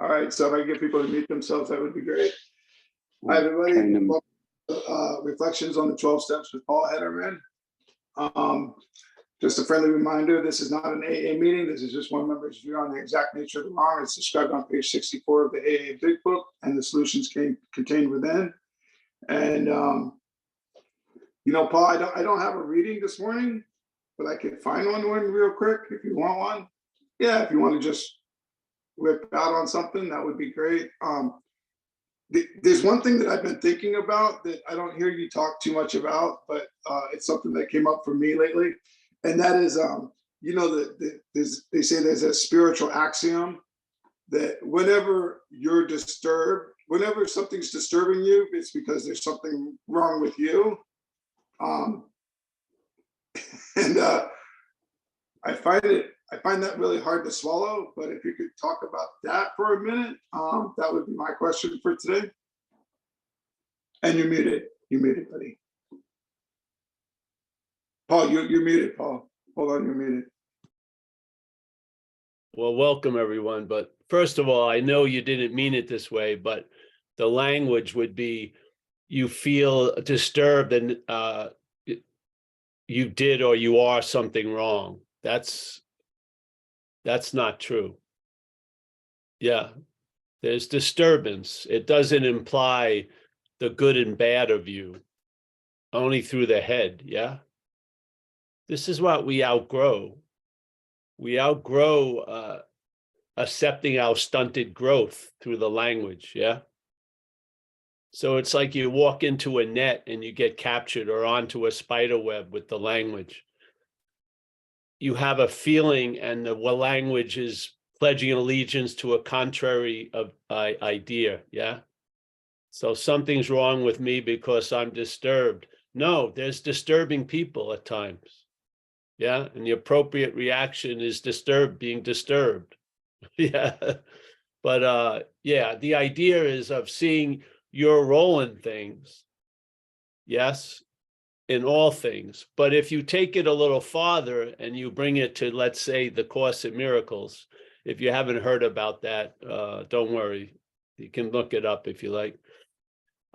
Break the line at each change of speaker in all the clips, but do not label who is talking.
All right, so if I get people to mute themselves, that would be great. Hi,
Trying
everybody.
to-
Reflections on the 12 steps with Paul Hedderman. Just a friendly reminder, this is not an AA meeting. This is just one member's view on the exact nature of the wrong. It's described on page 64 of the AA Big Book, and the solutions contained within. And Paul, I don't have a reading this morning, but I can find one real quick if you want one. Yeah, if you want to just whip out on something, that would be great. There's one thing that I've been thinking about that I don't hear you talk too much about, but it's something that came up for me lately. And that is, they say there's a spiritual axiom that whenever you're disturbed, whenever something's disturbing you, it's because there's something wrong with you. And I find that really hard to swallow, but if you could talk about that for a minute, that would be my question for today. And you're muted, buddy. Paul, you're muted, Paul. Hold on, you're muted.
Well, welcome everyone. But first of all, I know you didn't mean it this way, but the language would be, you feel disturbed and you did or you are something wrong. That's not true. Yeah, there's disturbance. It doesn't imply the good and bad of you, only through the head. Yeah. This is what we outgrow. We outgrow accepting our stunted growth through the language. Yeah. So it's like you walk into a net and you get captured, or onto a spider web with the language. You have a feeling, and the language is pledging allegiance to a contrary idea. Yeah. So something's wrong with me because I'm disturbed. No, there's disturbing people at times. Yeah. And the appropriate reaction is being disturbed. Yeah. But yeah, the idea is of seeing your role in things. Yes. In all things. But if you take it a little farther and you bring it to, let's say, the Course in Miracles, if you haven't heard about that, don't worry. You can look it up if you like.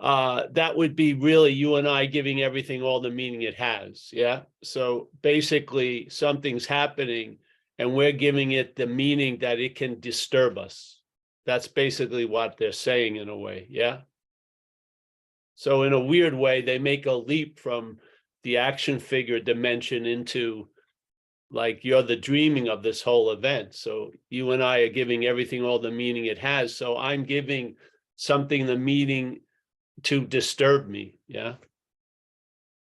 That would be really you and I giving everything all the meaning it has. Yeah. So basically something's happening and we're giving it the meaning that it can disturb us. That's basically what they're saying in a way. Yeah. So in a weird way, they make a leap from the action figure dimension into, like, you're the dreaming of this whole event. So you and I are giving everything all the meaning it has. So I'm giving something the meaning to disturb me. Yeah.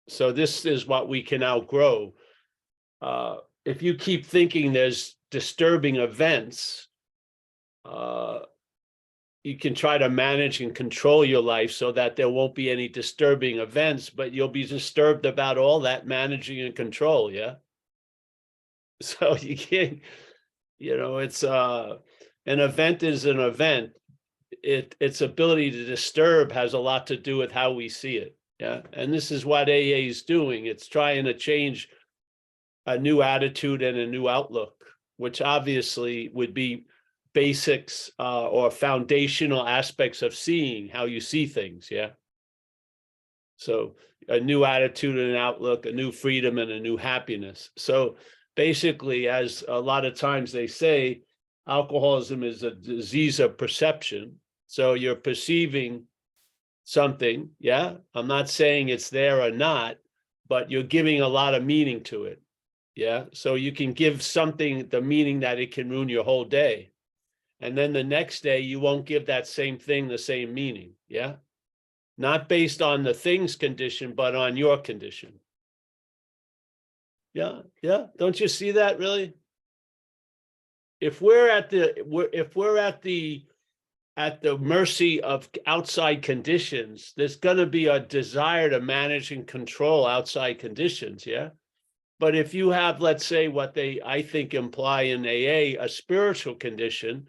So this is what we can outgrow. If you keep thinking there's disturbing events, you can try to manage and control your life so that there won't be any disturbing events, but you'll be disturbed about all that managing and control. Yeah. So you can't, it's an event is an event. Its ability to disturb has a lot to do with how we see it. Yeah. And this is what AA is doing. It's trying to change a new attitude and a new outlook, which obviously would be basics or foundational aspects of seeing how you see things. Yeah. So a new attitude and an outlook, a new freedom and a new happiness. So basically, as a lot of times they say, alcoholism is a disease of perception. So you're perceiving something. Yeah. I'm not saying it's there or not, but you're giving a lot of meaning to it. Yeah. So you can give something the meaning that it can ruin your whole day. And then the next day, you won't give that same thing the same meaning. Yeah. Not based on the thing's condition, but on your condition. Yeah. Yeah. Don't you see that really? If we're at the mercy of outside conditions, there's going to be a desire to manage and control outside conditions. Yeah. But if you have, let's say, what I think imply in AA, a spiritual condition,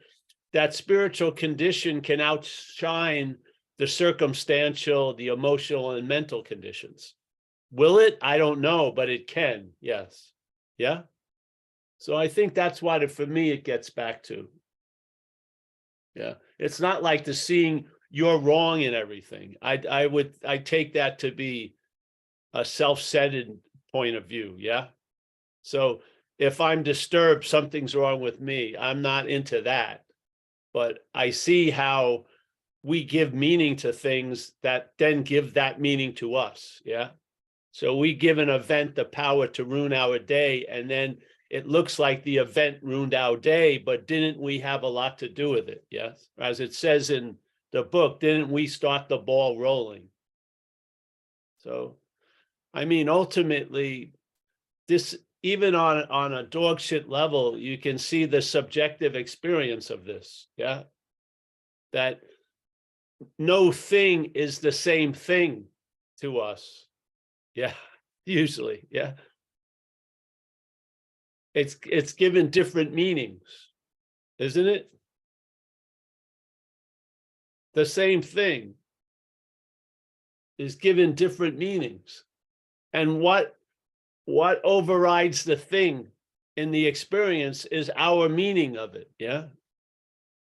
that spiritual condition can outshine the circumstantial, the emotional and mental conditions. Will it? I don't know, but it can. Yes. Yeah. So I think that's what for me, it gets back to. Yeah. It's not like the seeing you're wrong in everything. I take that to be a self-centered point of view. Yeah. So if I'm disturbed, something's wrong with me. I'm not into that. But I see how we give meaning to things that then give that meaning to us. Yeah. So we give an event the power to ruin our day, and then it looks like the event ruined our day, but didn't we have a lot to do with it? Yes. As it says in the book, didn't we start the ball rolling? So, I mean, ultimately, this, even on a dog shit level, you can see the subjective experience of this. Yeah. That no thing is the same thing to us. Yeah. Usually. Yeah. It's given different meanings, isn't it? The same thing is given different meanings. And what overrides the thing in the experience is our meaning of it. Yeah.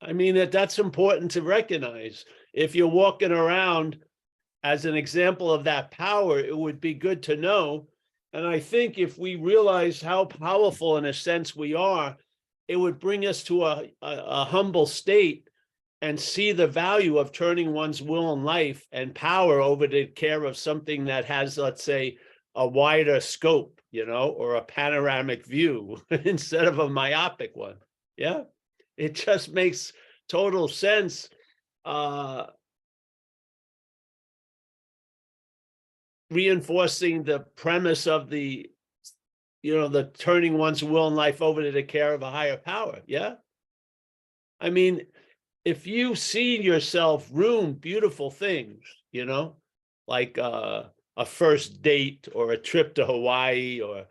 I mean, that's important to recognize. If you're walking around as an example of that power, it would be good to know. And I think if we realize how powerful in a sense we are, it would bring us to a humble state and see the value of turning one's will and life and power over to care of something that has, let's say, a wider scope, or a panoramic view instead of a myopic one. Yeah. It just makes total sense. Reinforcing the premise of the turning one's will and life over to the care of a higher power. Yeah. I mean, if you see yourself ruin beautiful things, like a first date or a trip to Hawaii, or,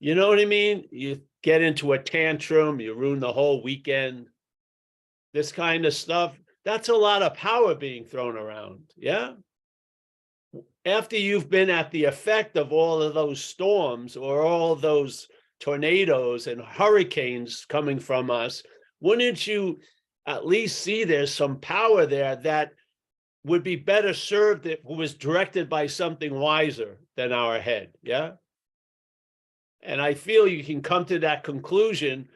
you know what I mean? You get into a tantrum, you ruin the whole weekend, this kind of stuff. That's a lot of power being thrown around. Yeah. After you've been at the effect of all of those storms or all those tornadoes and hurricanes coming from us, wouldn't you at least see there's some power there that would be better served if it was directed by something wiser than our head? Yeah. And I feel you can come to that conclusion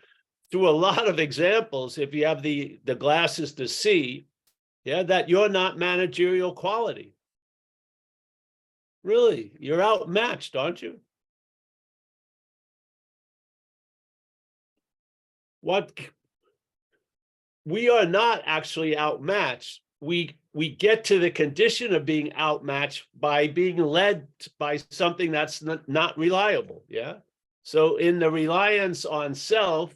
through a lot of examples if you have the glasses to see, yeah, that you're not managerial quality. Really, you're outmatched, aren't you? We are not actually outmatched. We get to the condition of being outmatched by being led by something that's not reliable. Yeah. So in the reliance on self,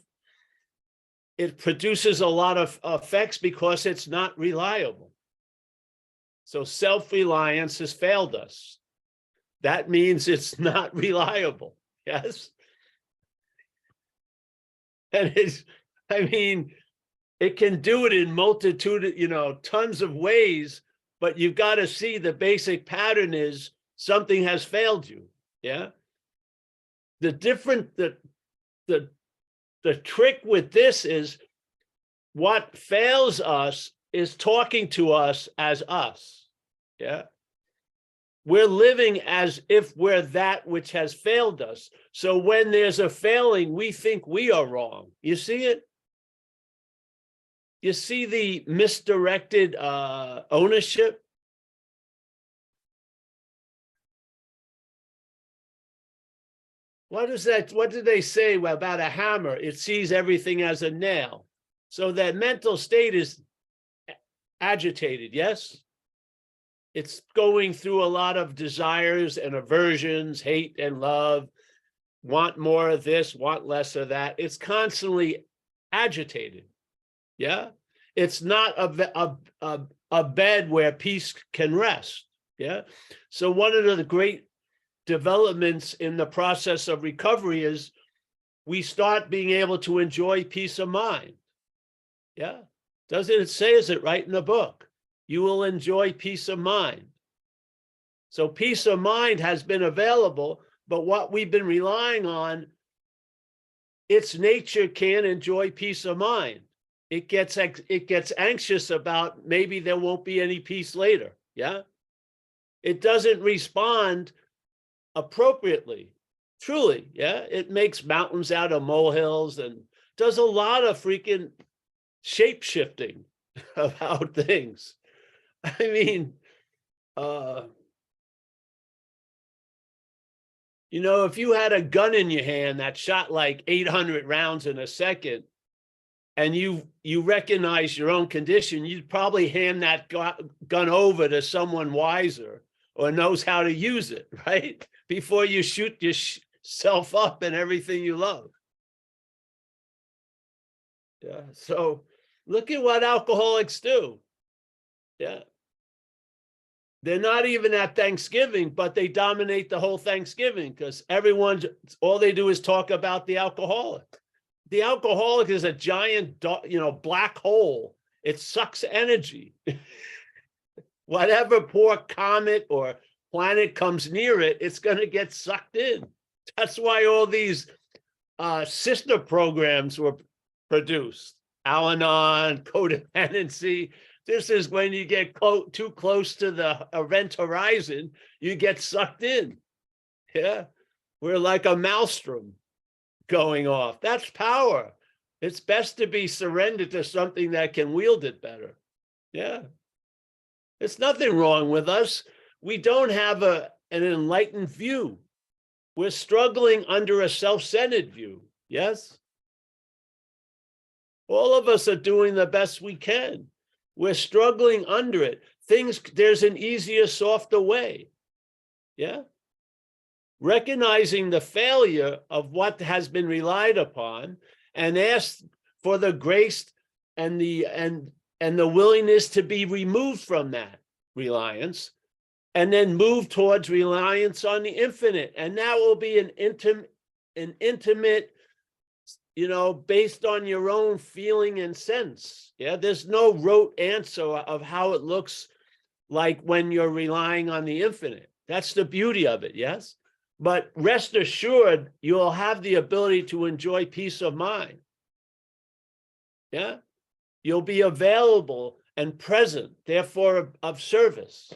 it produces a lot of effects because it's not reliable. So self-reliance has failed us. That means it's not reliable. Yes. And it can do it in multitude, tons of ways, but you've got to see the basic pattern is something has failed you. Yeah. The trick with this is what fails us is talking to us as us. Yeah. We're living as if we're that which has failed us. So when there's a failing, we think we are wrong. You see it? You see the misdirected ownership? What did they say about a hammer? It sees everything as a nail. So that mental state is agitated, yes? It's going through a lot of desires and aversions, hate and love, want more of this, want less of that. It's constantly agitated. Yeah. It's not a bed where peace can rest. Yeah. So one of the great developments in the process of recovery is we start being able to enjoy peace of mind. Yeah. Doesn't it say it right in the book? You will enjoy peace of mind. So peace of mind has been available, but what we've been relying on, its nature can't enjoy peace of mind. it gets anxious about maybe there won't be any peace later. Yeah. It doesn't respond appropriately. Truly. Yeah. It makes mountains out of molehills and does a lot of freaking shape shifting about things. I mean, if you had a gun in your hand that shot like 800 rounds in a second, and you recognize your own condition, you'd probably hand that gun over to someone wiser or knows how to use it, right? Before you shoot yourself up and everything you love. Yeah. So look at what alcoholics do. Yeah. They're not even at Thanksgiving, but they dominate the whole Thanksgiving because all they do is talk about the alcoholic. The alcoholic is a giant, black hole. It sucks energy. Whatever poor comet or planet comes near it, it's going to get sucked in. That's why all these sister programs were produced. Al-Anon, codependency. This is when you get too close to the event horizon, you get sucked in. Yeah, we're like a maelstrom going off. That's power. It's best to be surrendered to something that can wield it better. Yeah. There's nothing wrong with us. We don't have an enlightened view. We're struggling under a self-centered view. Yes. All of us are doing the best we can. We're struggling under it. There's an easier, softer way. Yeah. Recognizing the failure of what has been relied upon and ask for the grace and the willingness to be removed from that reliance, and then move towards reliance on the infinite. And that will be an intimate, based on your own feeling and sense. Yeah, there's no rote answer of how it looks like when you're relying on the infinite. That's the beauty of it, yes? But rest assured, you'll have the ability to enjoy peace of mind. Yeah, you'll be available and present, therefore of service.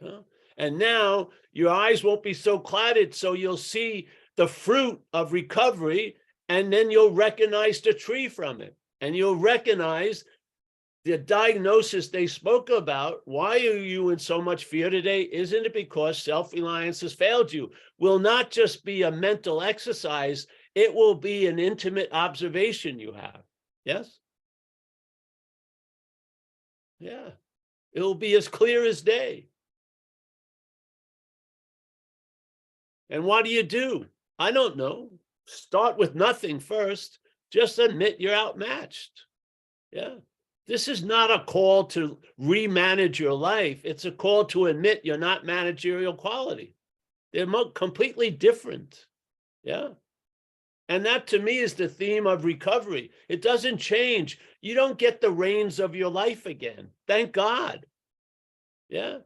Yeah? And now your eyes won't be so clouded, so you'll see the fruit of recovery, and then you'll recognize the tree from it. And you'll recognize the diagnosis they spoke about. Why are you in so much fear today? Isn't it because self-reliance has failed you? Will not just be a mental exercise, it will be an intimate observation you have. Yes? Yeah. It will be as clear as day. And what do? I don't know. Start with nothing first. Just admit you're outmatched. Yeah. This is not a call to remanage your life. It's a call to admit you're not managerial quality. They're completely different. Yeah. And that to me is the theme of recovery. It doesn't change. You don't get the reins of your life again. Thank God. Yeah.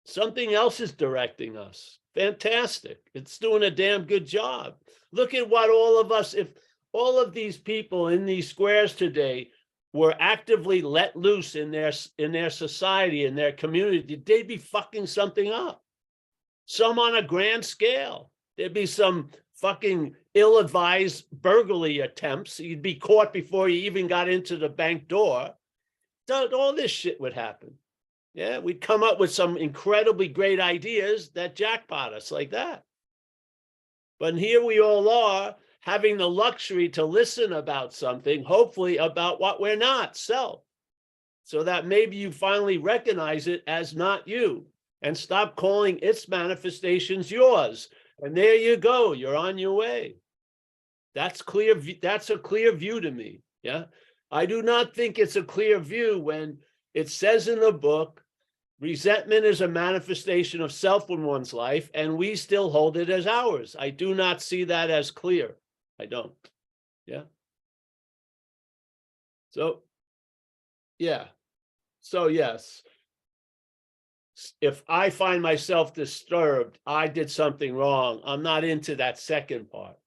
Something else is directing us. Fantastic. It's doing a damn good job. Look at what all of us, if all of these people in these squares today were actively let loose in their society, in their community, they'd be fucking something up. Some on a grand scale. There'd be some fucking ill-advised burglary attempts. You'd be caught before you even got into the bank door. All this shit would happen. Yeah, we'd come up with some incredibly great ideas that jackpot us like that. But here we all are, having the luxury to listen about something, hopefully about what we're not, self. So that maybe you finally recognize it as not you and stop calling its manifestations yours. And there you go, you're on your way. That's clear. That's a clear view to me. Yeah. I do not think it's a clear view when it says in the book, resentment is a manifestation of self in one's life, and we still hold it as ours. I do not see that as clear. I don't. Yeah. So, yeah. So, yes. If I find myself disturbed, I did something wrong. I'm not into that second part.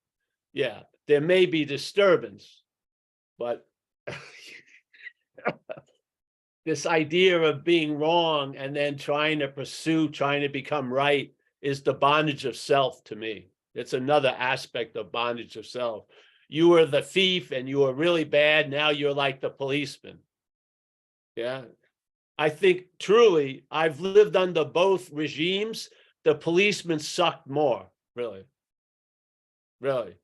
Yeah. There may be disturbance. But this idea of being wrong and then trying to become right is the bondage of self to me. It's another aspect of bondage of self. You were the thief and you were really bad. Now you're like the policeman. Yeah. I think truly I've lived under both regimes. The policeman sucked more, really. Really.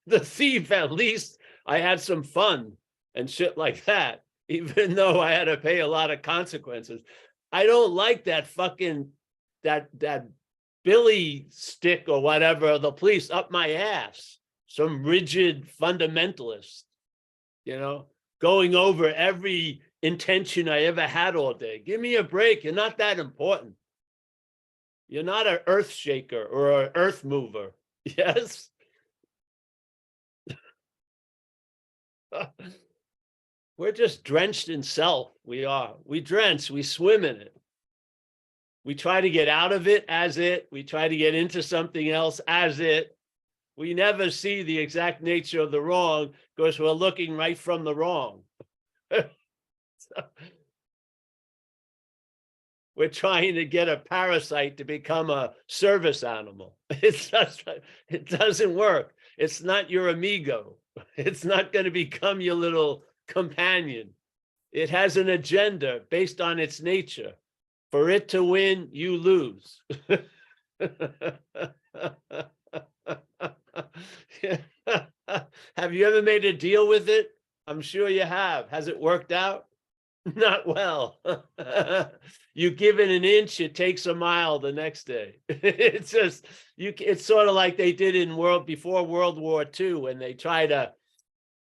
The thief, at least I had some fun and shit like that, even though I had to pay a lot of consequences. I don't like that fucking, that Billy stick or whatever of the police up my ass. Some rigid fundamentalist, going over every intention I ever had all day. Give me a break. You're not that important. You're not an earth shaker or an earth mover. Yes. We're just drenched in self. We are. We drench. We swim in it. We try to get out of it as it. We try to get into something else as it. We never see the exact nature of the wrong because we're looking right from the wrong. So, we're trying to get a parasite to become a service animal. It doesn't work. It's not your amigo. It's not going to become your little companion. It has an agenda based on its nature. For it to win, you lose. Have you ever made a deal with it? I'm sure you have. Has it worked out? Not well. You give it an inch, it takes a mile the next day. It's just it's sort of like they did before World War II when they tried to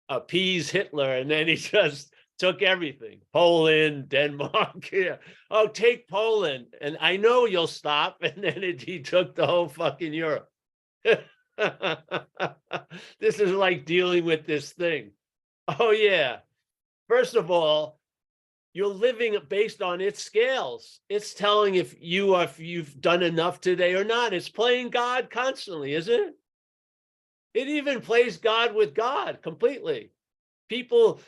appease Hitler and then he just took everything. Poland, Denmark, yeah. Oh, take Poland. And I know you'll stop. And then he took the whole fucking Europe. This is like dealing with this thing. Oh yeah. First of all, you're living based on its scales. It's telling if you've done enough today or not. It's playing God constantly, isn't it? It even plays God with God completely. People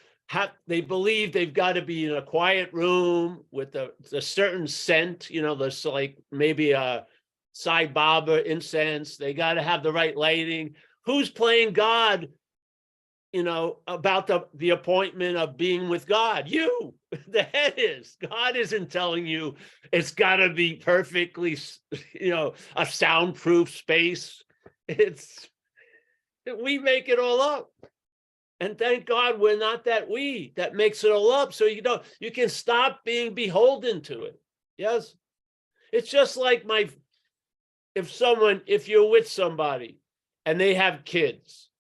they believe they've got to be in a quiet room with a certain scent, there's like maybe a Sai Baba incense. They got to have the right lighting. Who's playing God, about the appointment of being with God? You, the head is. God isn't telling you it's got to be perfectly, a soundproof space. We make it all up. And thank God we're not that makes it all up. So you can stop being beholden to it. Yes. It's just like if you're with somebody and they have kids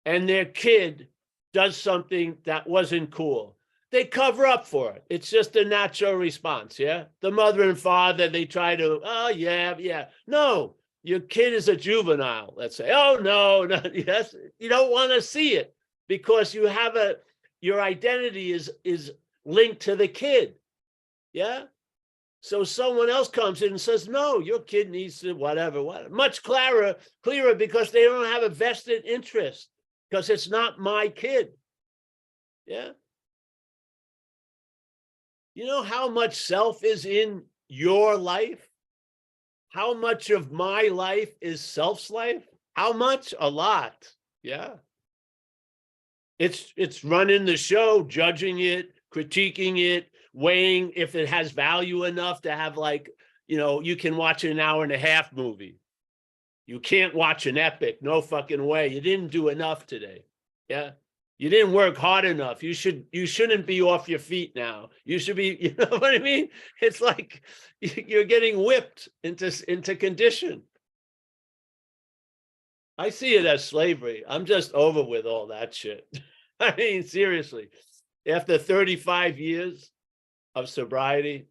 and their kid does something that wasn't cool, they cover up for it. It's just a natural response. Yeah. The mother and father, they try to, oh yeah. No, your kid is a juvenile. Let's say, oh no, yes. You don't want to see it because your identity is linked to the kid. Yeah. So someone else comes in and says, no, your kid needs to whatever. Much clearer because they don't have a vested interest because it's not my kid. Yeah. You know how much self is in your life? How much of my life is self's life? How much? A lot. Yeah. It's running the show, judging it, critiquing it, weighing if it has value enough to have you can watch an 1.5 hour movie. You can't watch an epic. No fucking way. You didn't do enough today. Yeah. You didn't work hard enough. You shouldn't be off your feet now. You should be, you know what I mean? It's like you're getting whipped into condition. I see it as slavery. I'm just over with all that shit. I mean, seriously, after 35 years of sobriety,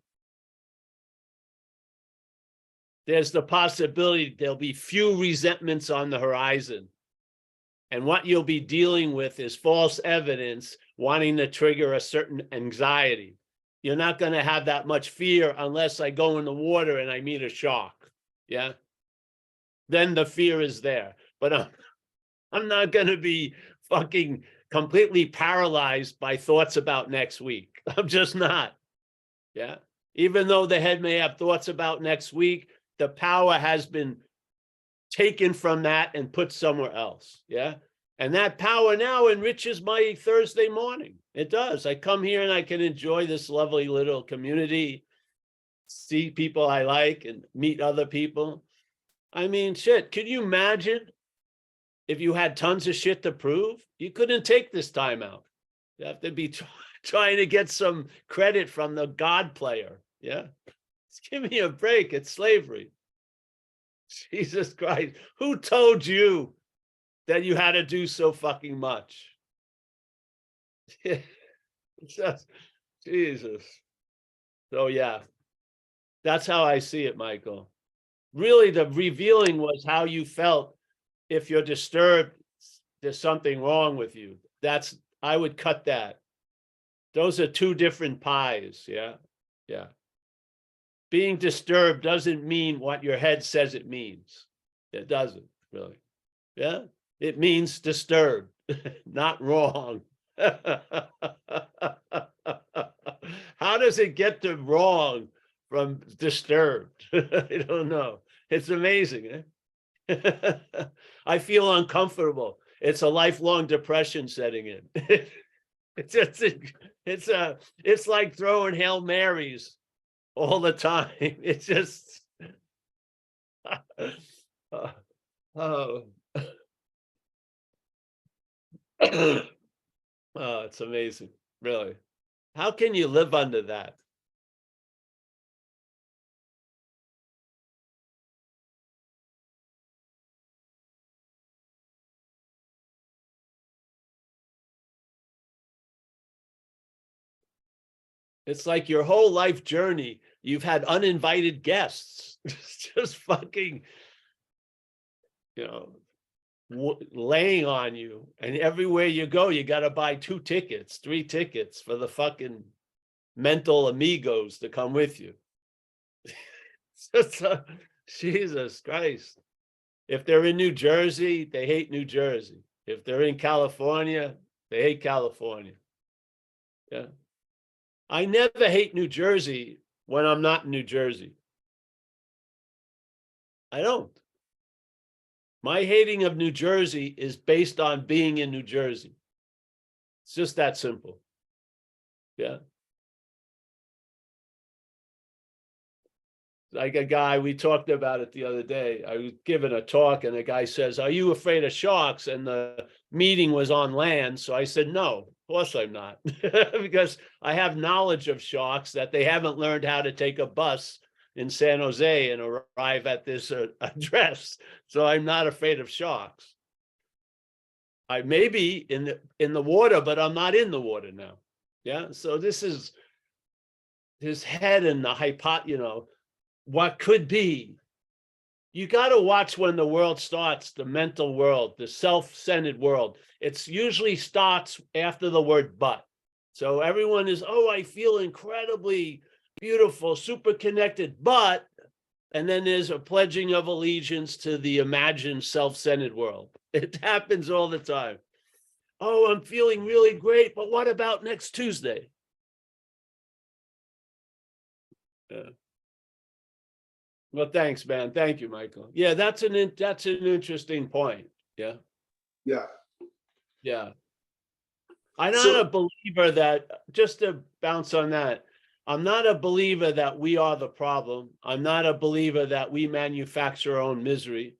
there's the possibility there'll be few resentments on the horizon. And what you'll be dealing with is false evidence wanting to trigger a certain anxiety. You're not going to have that much fear unless I go in the water and I meet a shark. Yeah. Then the fear is there. But I'm not going to be fucking completely paralyzed by thoughts about next week. I'm just not. Yeah. Even though the head may have thoughts about next week, the power has been taken from that and put somewhere else. Yeah. And that power now enriches my Thursday morning. It does. I come here and I can enjoy this lovely little community, see people I like and meet other people. I mean, shit, can you imagine if you had tons of shit to prove? You couldn't take this time out. You have to be trying to get some credit from the God player. Yeah. Just give me a break. It's slavery. Jesus Christ. Who told you that you had to do so fucking much? Just, Jesus. So yeah, that's how I see it, Michael. Really, the revealing was how you felt. If you're disturbed, there's something wrong with you. I would cut that. Those are two different pies. Yeah. Yeah. Being disturbed doesn't mean what your head says it means. It doesn't really. Yeah. It means disturbed, not wrong. How does it get to wrong from disturbed? I don't know. It's amazing. Eh? I feel uncomfortable. It's a lifelong depression setting in. It's like throwing Hail Marys all the time. It's just oh, oh. Oh, it's amazing, really. How can you live under that? It's like your whole life journey, you've had uninvited guests. Just fucking, you know, laying on you, and everywhere you go you got to buy 2 tickets, 3 tickets for the fucking mental amigos to come with you. Jesus Christ. If they're in New Jersey, they hate New Jersey. If they're in California, they hate California. Yeah. I never hate New Jersey when I'm not in New Jersey. I don't. My hating of New Jersey is based on being in New Jersey. It's just that simple. Yeah. Like a guy, we talked about it the other day. I was giving a talk and the guy says, "Are you afraid of sharks?" And the meeting was on land. So I said, "No, of course I'm not." Because I have knowledge of sharks, that they haven't learned how to take a bus in San Jose and arrive at this address. So I'm not afraid of sharks. I may be in the water, but I'm not in the water now. Yeah. So this is his head and the what could be. You got to watch when the world starts, the mental world, the self-centered world. It's usually starts after the word but. So everyone is, oh, I feel incredibly beautiful, super connected, but, and then there's a pledging of allegiance to the imagined self-centered world. It happens all the time. Oh, I'm feeling really great, but what about next Tuesday? Yeah. Well, thanks, man. Thank you, Michael. Yeah, that's an interesting point. Yeah.
Yeah.
Yeah. I'm not a believer that, just to bounce on that, I'm not a believer that we are the problem. I'm not a believer that we manufacture our own misery.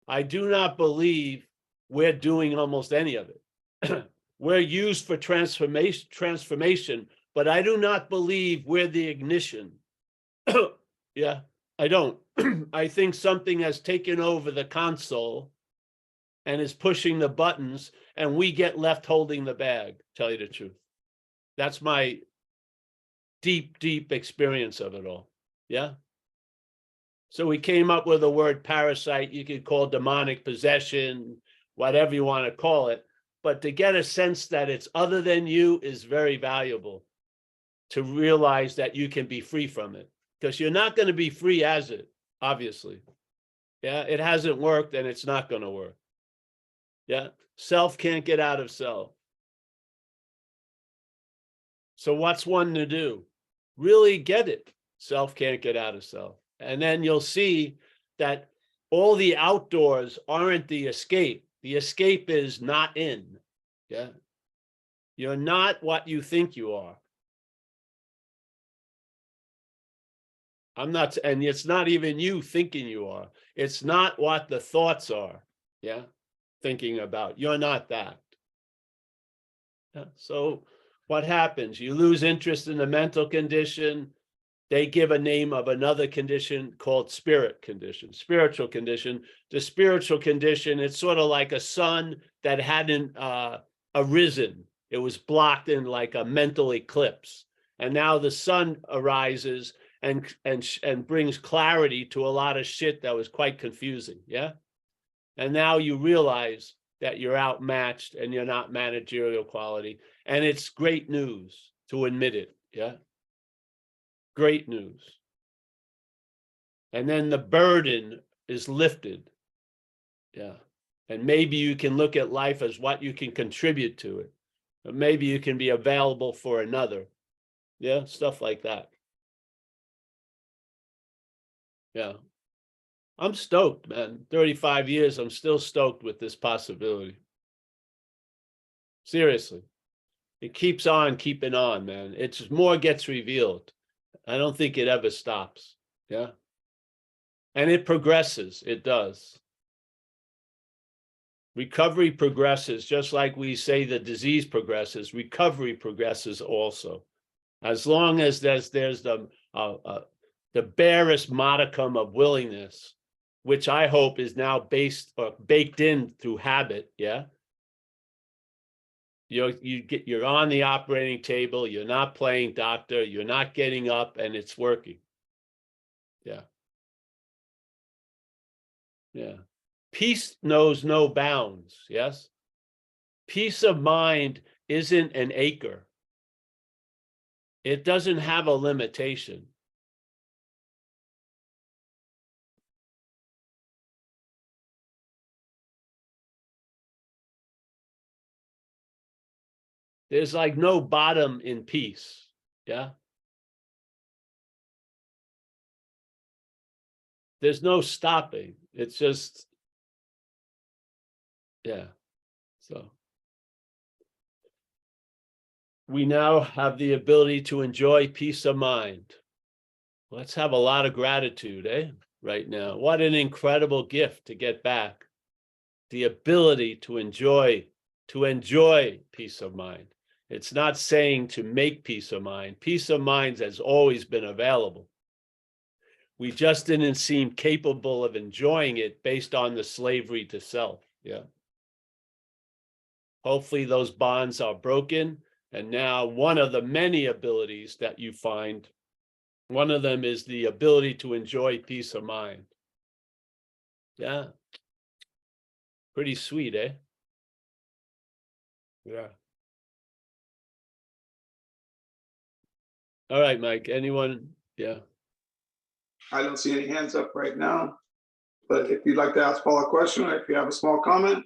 I do not believe we're doing almost any of it. We're used for transformation, but I do not believe we're the ignition. Yeah, I don't. I think something has taken over the console and is pushing the buttons, and we get left holding the bag, tell you the truth. That's my deep, deep experience of it all. Yeah. So we came up with the word parasite. You could call demonic possession, whatever you want to call it. But to get a sense that it's other than you is very valuable, to realize that you can be free from it, because you're not going to be free as it, obviously. Yeah, it hasn't worked and it's not going to work. Yeah, self can't get out of self. So what's one to do? Really get it. Self can't get out of self. And then you'll see that all the outdoors aren't the escape. The escape is not in. Yeah. You're not what you think you are. I'm not, and it's not even you thinking you are. It's not what the thoughts are. Yeah. Thinking about. You're not that. Yeah. So what happens? You lose interest in the mental condition. They give a name of another condition called spirit condition, spiritual condition. The spiritual condition, it's sort of like a sun that hadn't arisen. It was blocked in like a mental eclipse. And now the sun arises and brings clarity to a lot of shit that was quite confusing. Yeah. And now you realize that you're outmatched and you're not managerial quality. And it's great news to admit it. Yeah. Great news. And then the burden is lifted. Yeah. And maybe you can look at life as what you can contribute to it. Or maybe you can be available for another. Yeah. Stuff like that. Yeah. I'm stoked, man. 35 years, I'm still stoked with this possibility. Seriously. It keeps on keeping on, man. It's more gets revealed. I don't think it ever stops. Yeah. And it progresses. It does. Recovery progresses, just like we say the disease progresses, recovery progresses also. As long as there's the barest modicum of willingness, which I hope is now baked in through habit. Yeah. You're on the operating table, you're not playing doctor, you're not getting up, and it's working. Yeah. Yeah. Peace knows no bounds. Yes. Peace of mind isn't an acre. It doesn't have a limitation. There's like no bottom in peace. Yeah. There's no stopping. It's just, yeah. So we now have the ability to enjoy peace of mind. Let's have a lot of gratitude, right now. What an incredible gift to get back. The ability to enjoy peace of mind. It's not saying to make peace of mind. Peace of mind has always been available. We just didn't seem capable of enjoying it based on the slavery to self. Yeah. Hopefully those bonds are broken. And now one of the many abilities that you find, one of them is the ability to enjoy peace of mind. Yeah. Pretty sweet, eh? Yeah. All right, Mike. Anyone? Yeah.
I don't see any hands up right now, but if you'd like to ask Paul a question, or if you have a small comment,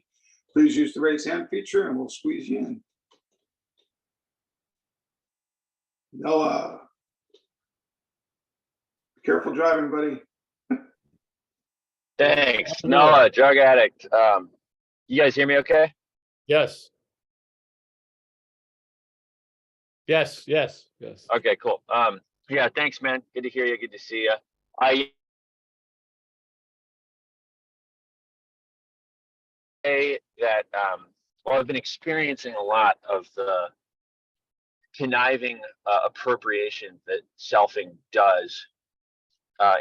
please use the raise hand feature and we'll squeeze you in. Noah, careful driving, buddy.
Thanks. Noah, drug addict. You guys hear me okay?
Yes. Yes. Yes. Yes.
Okay, cool. Yeah, thanks, man. Good to hear you. Good to see you. I say that well, I've been experiencing a lot of the conniving appropriation that selfing does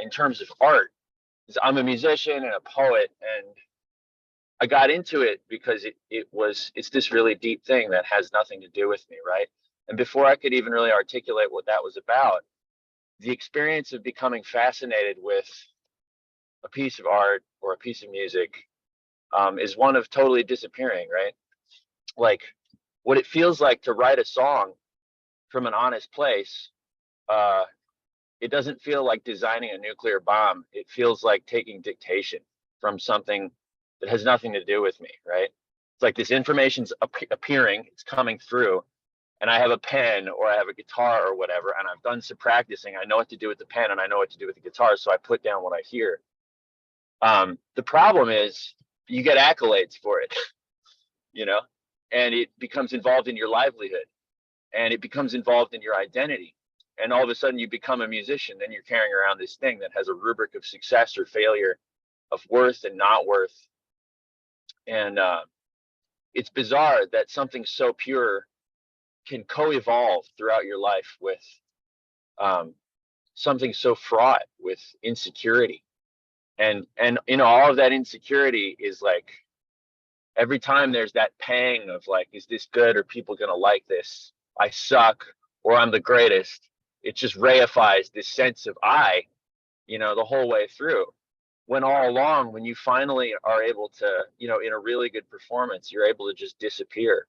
in terms of art. I'm a musician and a poet, and I got into it because it's this really deep thing that has nothing to do with me, right? And before I could even really articulate what that was about, the experience of becoming fascinated with a piece of art or a piece of music is one of totally disappearing, right? Like what it feels like to write a song from an honest place. It doesn't feel like designing a nuclear bomb. It feels like taking dictation from something that has nothing to do with me, right? It's like this information's appearing, it's coming through, and I have a pen or I have a guitar or whatever, and I've done some practicing, I know what to do with the pen and I know what to do with the guitar, so I put down what I hear. The problem is you get accolades for it, you know, and it becomes involved in your livelihood, and it becomes involved in your identity. And all of a sudden you become a musician, then you're carrying around this thing that has a rubric of success or failure, of worth and not worth. And it's bizarre that something so pure can co-evolve throughout your life with something so fraught with insecurity. And you know, all of that insecurity is like, every time there's that pang of like, is this good? Are people gonna like this? I suck, or I'm the greatest. It just reifies this sense of I, you know, the whole way through. When all along, when you finally are able to, you know, in a really good performance, you're able to just disappear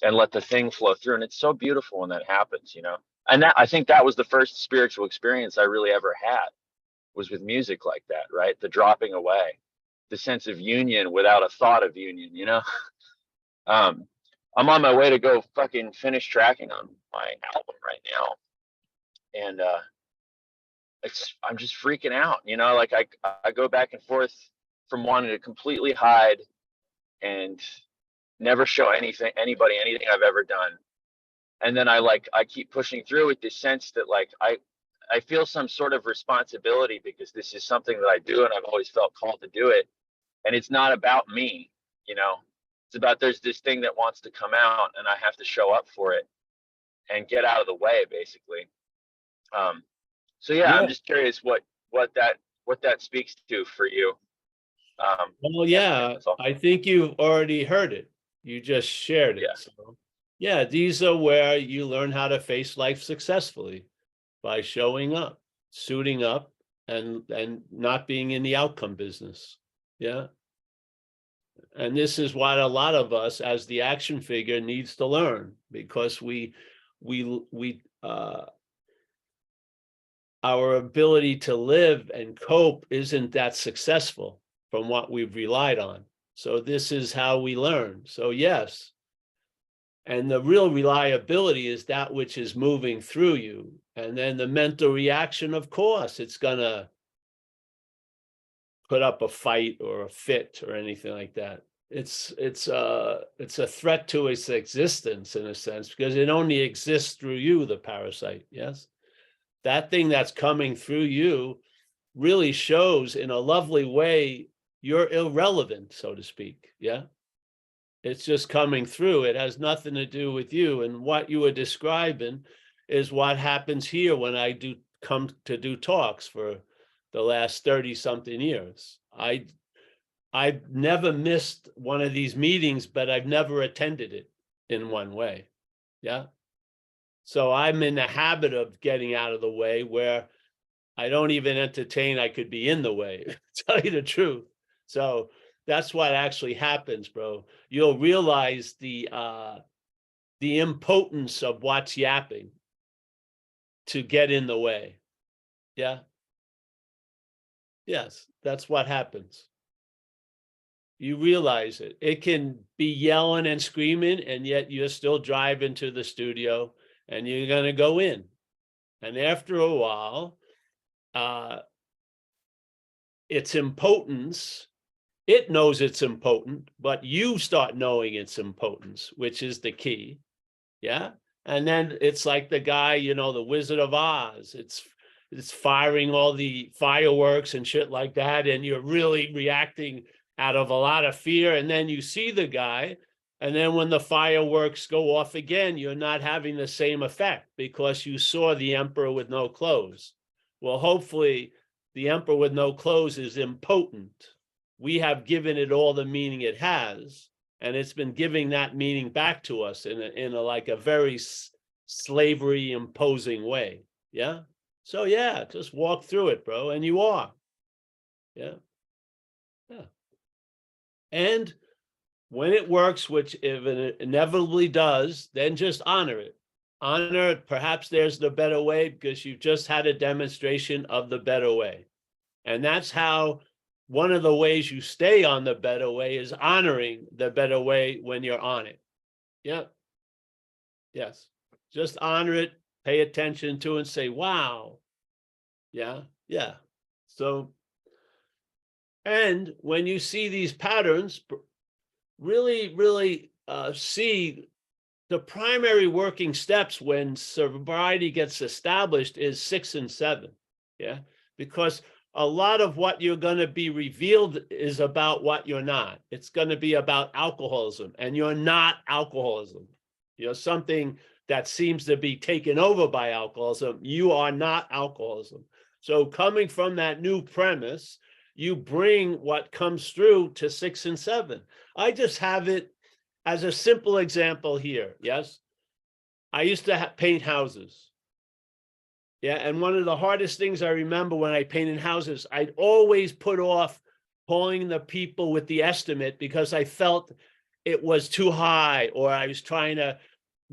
and let the thing flow through. And it's so beautiful when that happens, you know. And that, I think that was the first spiritual experience I really ever had, was with music like that, right? The dropping away, the sense of union without a thought of union, you know. I'm on my way to go fucking finish tracking on my album right now, and I'm just freaking out, you know. Like I go back and forth from wanting to completely hide and never show anybody anything I've ever done, and then I keep pushing through with this sense that like I feel some sort of responsibility, because this is something that I do and I've always felt called to do it, and it's not about me, you know. It's about, there's this thing that wants to come out and I have to show up for it and get out of the way, basically. So yeah, I'm just curious what that speaks to for you.
Well, yeah, I think you've already heard it. You just shared it.
Yeah.
So, yeah, these are where you learn how to face life successfully, by showing up, suiting up, and not being in the outcome business. Yeah. And this is what a lot of us as the action figure needs to learn, because our ability to live and cope isn't that successful from what we've relied on. So this is how we learn. So yes. And the real reliability is that which is moving through you. And then the mental reaction, of course, it's gonna put up a fight or a fit or anything like that. It's a threat to its existence, in a sense, because it only exists through you, the parasite. Yes. That thing that's coming through you really shows in a lovely way you're irrelevant, so to speak. Yeah. It's just coming through. It has nothing to do with you. And what you were describing is what happens here when I do come to do talks for the last 30 something years. I've never missed one of these meetings, but I've never attended it in one way. Yeah. So I'm in the habit of getting out of the way, where I don't even entertain I could be in the way, to tell you the truth. So that's what actually happens, bro. You'll realize the impotence of what's yapping to get in the way. Yeah. Yes, that's what happens. You realize it. It can be yelling and screaming, and yet you're still driving to the studio and you're going to go in. And after a while, its impotence, it knows it's impotent, but you start knowing its impotence, which is the key. Yeah. And then it's like the guy, you know, the Wizard of Oz. It's firing all the fireworks and shit like that, and you're really reacting out of a lot of fear. And then you see the guy, and then when the fireworks go off again, you're not having the same effect, because you saw the emperor with no clothes. Well, hopefully the emperor with no clothes is impotent. We have given it all the meaning it has, and it's been giving that meaning back to us in a like a very slavery imposing way. Yeah. So yeah, just walk through it, bro, and you are. Yeah. Yeah. And when it works, which if it inevitably does, then just honor it. Honor it. Perhaps there's the better way, because you've just had a demonstration of the better way. And that's how one of the ways you stay on the better way is honoring the better way when you're on it. Yeah. Yes. Just honor it, pay attention to it, and say, wow. Yeah, yeah. So, and when you see these patterns, really see the primary working steps when sobriety gets established is 6 and 7. Yeah, because a lot of what you're going to be revealed is about what you're not. It's going to be about alcoholism, and you're not alcoholism. You're something that seems to be taken over by alcoholism. You are not alcoholism. So coming from that new premise, you bring what comes through to 6 and 7. I just have it as a simple example here. Yes, I used to paint houses. Yeah, and one of the hardest things I remember when I painted houses, I'd always put off calling the people with the estimate because I felt it was too high, or I was trying to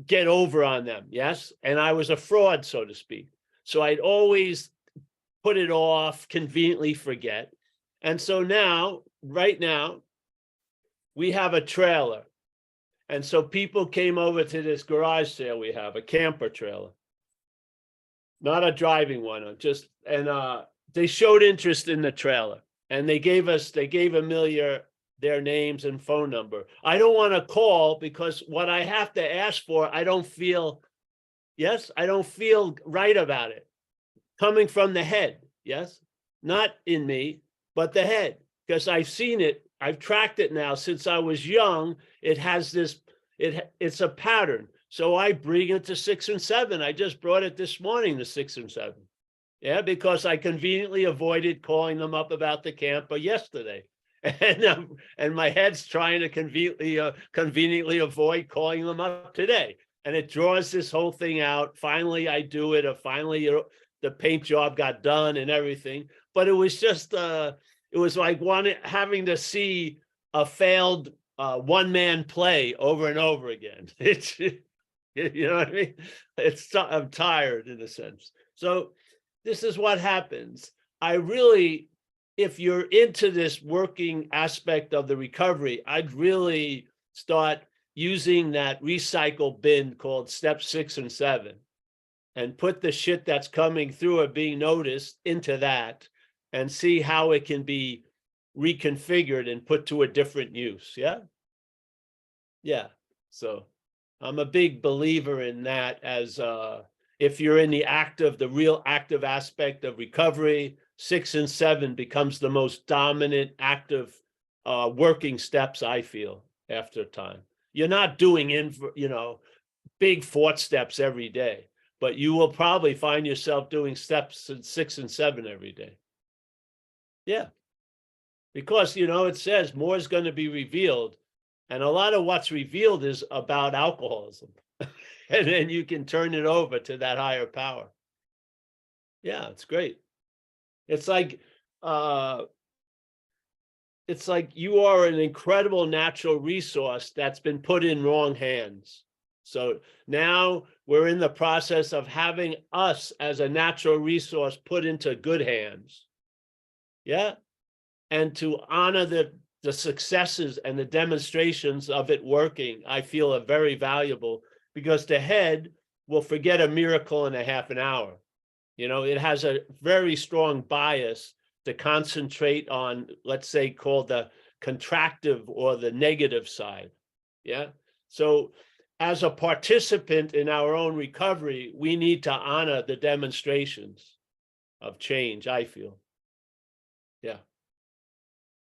get over on them. Yes, and I was a fraud, so to speak. So I'd always put it off, conveniently forget. And so now, right now, we have a trailer. And so people came over to this garage sale we have, a camper trailer. Not a driving one, they showed interest in the trailer, and they gave Amelia their names and phone number. I don't want to call because what I have to ask for, I don't feel right about it. Coming from the head, yes, not in me, but the head, because I've seen it, I've tracked it now since I was young. It has this, it's a pattern. So I bring it to 6 and 7. I just brought it this morning to 6 and 7. Yeah, because I conveniently avoided calling them up about the camper yesterday. And my head's trying to conveniently avoid calling them up today. And it draws this whole thing out. Finally, I do it, or finally, the paint job got done and everything. But it was just, it was like having to see a failed one-man play over and over again. It's, you know what I mean? I'm tired in a sense. So this is what happens. If you're into this working aspect of the recovery, I'd really start using that recycle bin called step 6 and 7, and put the shit that's coming through or being noticed into that, and see how it can be reconfigured and put to a different use. Yeah. Yeah. So I'm a big believer in that, as if you're in the real active aspect of recovery, 6 and 7 becomes the most dominant active working steps, I feel, after time. You're not doing big fort steps every day, but you will probably find yourself doing steps in 6 and 7 every day. Yeah. Because, it says more is going to be revealed. And a lot of what's revealed is about alcoholism. And then you can turn it over to that higher power. Yeah, it's great. It's like you are an incredible natural resource that's been put in wrong hands. So now we're in the process of having us as a natural resource put into good hands. Yeah. And to honor the successes and the demonstrations of it working, I feel are very valuable, because the head will forget a miracle in a half an hour. It has a very strong bias to concentrate on, let's say, called the contractive or the negative side. Yeah. So as a participant in our own recovery, we need to honor the demonstrations of change, I feel. Yeah.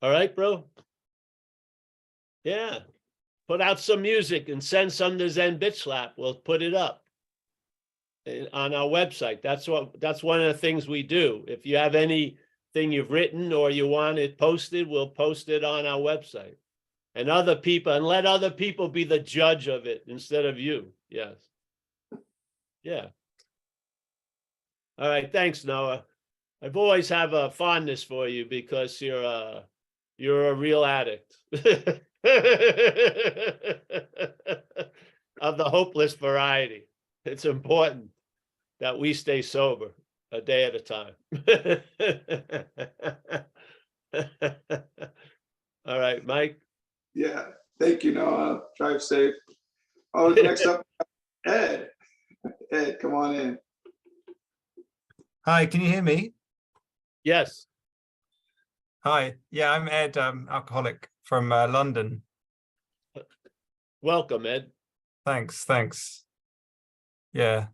All right, bro. Yeah. Put out some music and send some to Zen Bitch Slap. We'll put it up on our website. That's one of the things we do. If you have anything you've written or you want it posted, we'll post it on our website. And let other people be the judge of it instead of you. Yes. Yeah. All right. Thanks, Noah. I've always have a fondness for you because you're a real addict. Of the hopeless variety. It's important that we stay sober a day at a time. All right, Mike.
Yeah, thank you, Noah. Drive safe. Oh, next up, Ed. Ed, come on in.
Hi, can you hear me?
Yes,
Hi, yeah, I'm Ed, alcoholic from London.
welcome, Ed.
Thanks. Yeah,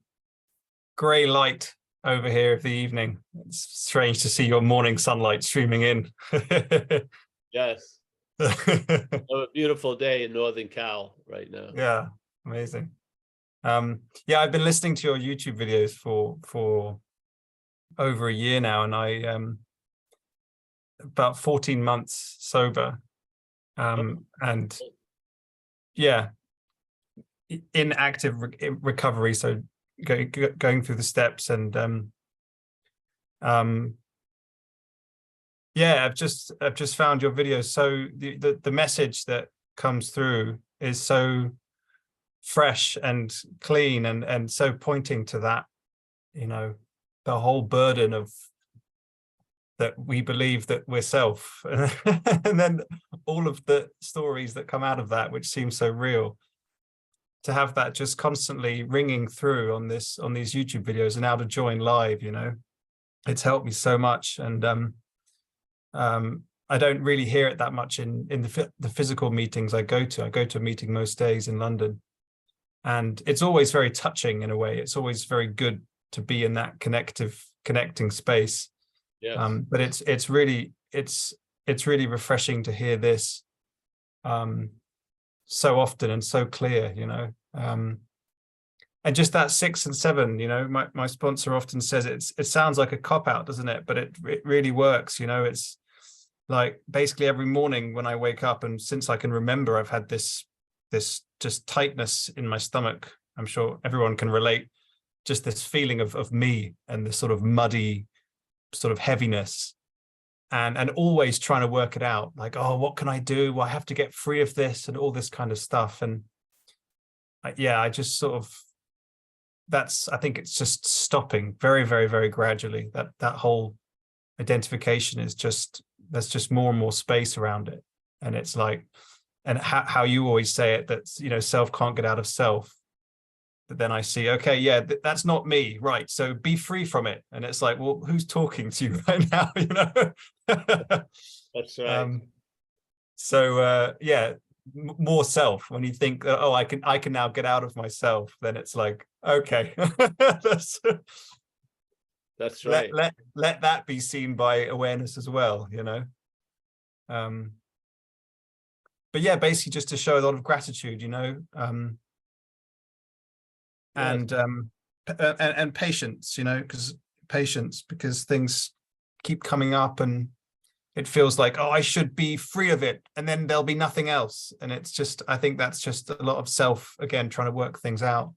grey light over here of the evening. It's strange to see your morning sunlight streaming in.
Yes, a beautiful day in Northern Cal right now.
Yeah, amazing. Yeah, I've been listening to your YouTube videos for over a year now, and I about 14 months sober, and yeah, in active recovery, so going through the steps, and yeah, I've just found your videos, so the message that comes through is so fresh and clean, and so pointing to that, you know, the whole burden of that we believe that we're self, and then all of the stories that come out of that, which seem so real, to have that just constantly ringing through on these YouTube videos, and now to join live, you know, it's helped me so much. And I don't really hear it that much in the physical meetings I go to. I go to a meeting most days in London, and it's always very touching in a way. It's always very good to be in that connecting space.
Yes.
But it's really refreshing to hear this so often and so clear, you know. And just that 6 and 7, you know, my sponsor often says it sounds like a cop-out, doesn't it? But it really works, you know. It's like basically every morning when I wake up, and since I can remember, I've had this just tightness in my stomach. I'm sure everyone can relate, just this feeling of me, and this sort of muddy sort of heaviness, and always trying to work it out, like, oh, what can I do? Well, I have to get free of this, and all this kind of stuff. And yeah, I just sort of, I think it's just stopping very, very, very gradually. That whole identification is just, there's just more and more space around it. And it's like, and how you always say it, that, you know, self can't get out of self. But then I see, okay, yeah, that's not me, right? So be free from it. And it's like, well, who's talking to you right now? You know.
That's right.
So yeah, more self. When you think, oh, I can now get out of myself, then it's like, okay,
That's right.
Let that be seen by awareness as well, you know. But yeah, basically just to show a lot of gratitude, you know,
Yes.
and patience, you know, because things keep coming up, and it feels like, oh, I should be free of it, and then there'll be nothing else. And it's just, I think that's just a lot of self, again, trying to work things out.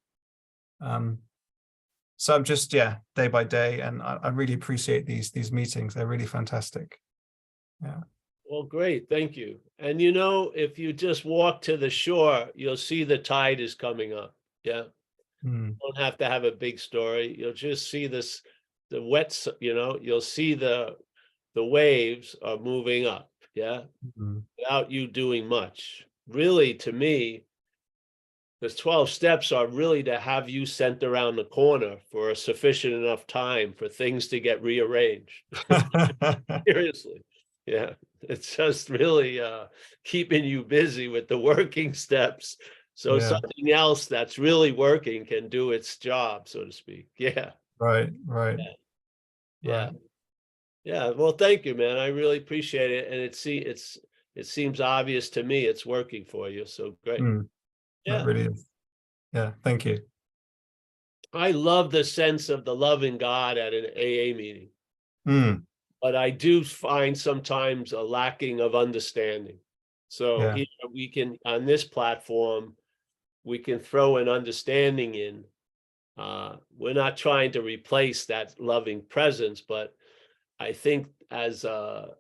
So I'm just, yeah, day by day, and I really appreciate these meetings. They're really fantastic. Yeah.
Well, great. Thank you. And you know, if you just walk to the shore, you'll see the tide is coming up. Yeah.
Mm.
Don't have to have a big story. You'll just see this, the wets, you know, you'll see the waves are moving up. Yeah.
Mm.
Without you doing much. Really, to me, the 12 steps are really to have you sent around the corner for a sufficient enough time for things to get rearranged. Seriously. Yeah. It's just really keeping you busy with the working steps. So
Yeah.
something else that's really working can do its job, so to speak. Yeah.
Right.
Yeah.
Right.
Yeah. Well, thank you, man. I really appreciate it. And it seems obvious to me it's working for you. So great.
Mm.
Yeah.
That really is. Yeah. Thank you.
I love the sense of the loving God at an AA meeting.
Mm.
But I do find sometimes a lacking of understanding. So
Yeah.
here we can, on this platform, we can throw an understanding in. We're not trying to replace that loving presence, but I think as an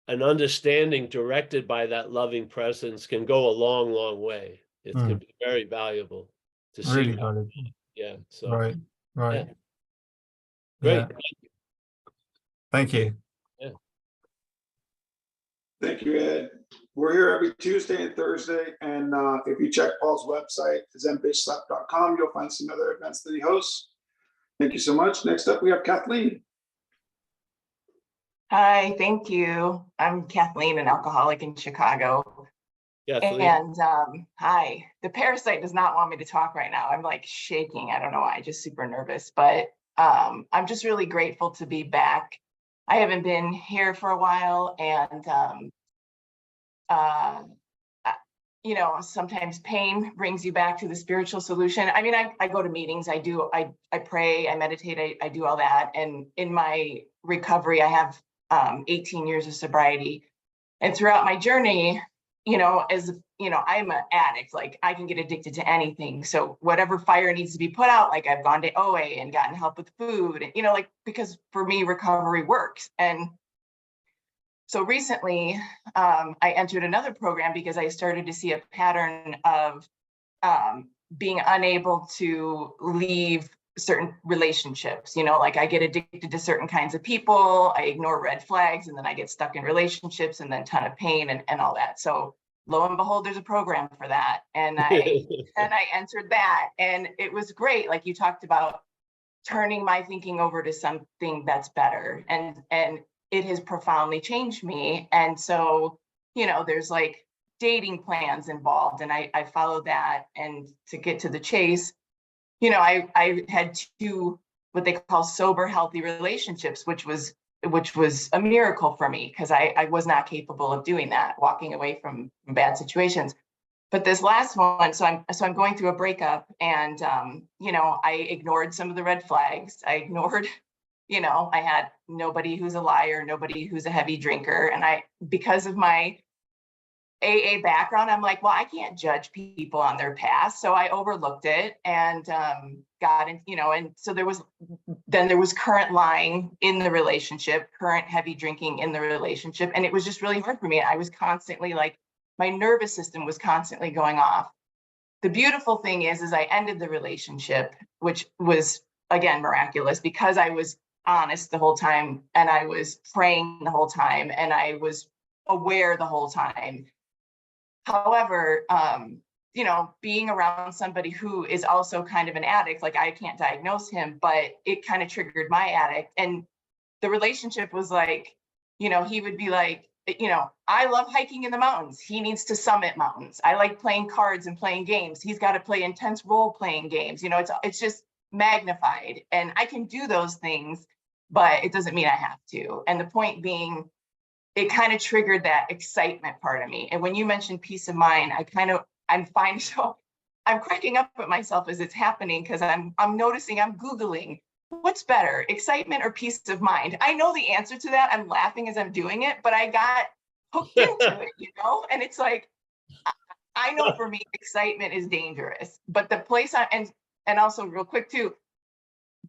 understanding directed by that loving presence can go a long, long way. It can be very valuable to see.
Really valuable.
Yeah. So
Right.
yeah.
Yeah.
Great.
Thank you.
Yeah.
Thank you, Ed. We're here every Tuesday and Thursday, and if you check Paul's website, zenbitchslap.com, you'll find some other events that he hosts. Thank you so much. Next up, we have Kathleen.
Hi, thank you. I'm Kathleen, an alcoholic in Chicago.
Kathleen?
And hi, the parasite does not want me to talk right now. I'm like shaking. I don't know why, just super nervous, but I'm just really grateful to be back. I haven't been here for a while, and you know, sometimes pain brings you back to the spiritual solution. I mean, I go to meetings, I pray, I meditate, I do all that. And in my recovery, I have 18 years of sobriety. And throughout my journey, you know, as you know, I'm an addict, like I can get addicted to anything. So whatever fire needs to be put out, like I've gone to OA and gotten help with food, and, you know, like, because for me, recovery works. And so recently, I entered another program because I started to see a pattern of being unable to leave certain relationships. You know, like I get addicted to certain kinds of people, I ignore red flags, and then I get stuck in relationships and then a ton of pain and all that. So lo and behold, there's a program for that. And I entered that, and it was great. Like you talked about turning my thinking over to something that's better. And it has profoundly changed me. And so, you know, there's like dating plans involved, and I followed that. And to get to the chase, you know, I had 2 what they call sober, healthy relationships, which was a miracle for me, because I was not capable of doing that, walking away from bad situations. But this last one, so I'm going through a breakup, and you know, I ignored some of the red flags. I ignored, you know, I had nobody who's a liar, nobody who's a heavy drinker. And because of my AA background, I'm like, well, I can't judge people on their past. So I overlooked it and got in, you know, and so there was current lying in the relationship, current heavy drinking in the relationship. And it was just really hard for me. I was constantly like, my nervous system was constantly going off. The beautiful thing is I ended the relationship, which was, again, miraculous, because I was honest the whole time, and I was praying the whole time, and I was aware the whole time. However, you know, being around somebody who is also kind of an addict, like I can't diagnose him, but it kind of triggered my addict. And the relationship was like, you know, he would be like, you know, I love hiking in the mountains. He needs to summit mountains. I like playing cards and playing games. He's got to play intense role-playing games. You know, it's just magnified. And I can do those things, but it doesn't mean I have to. And the point being, it kind of triggered that excitement part of me. And when you mentioned peace of mind, I'm fine. So I'm cracking up at myself as it's happening, because I'm noticing, I'm Googling, what's better, excitement or peace of mind? I know the answer to that. I'm laughing as I'm doing it, but I got hooked into it, you know? And it's like, I know for me, excitement is dangerous, but the place and also real quick too,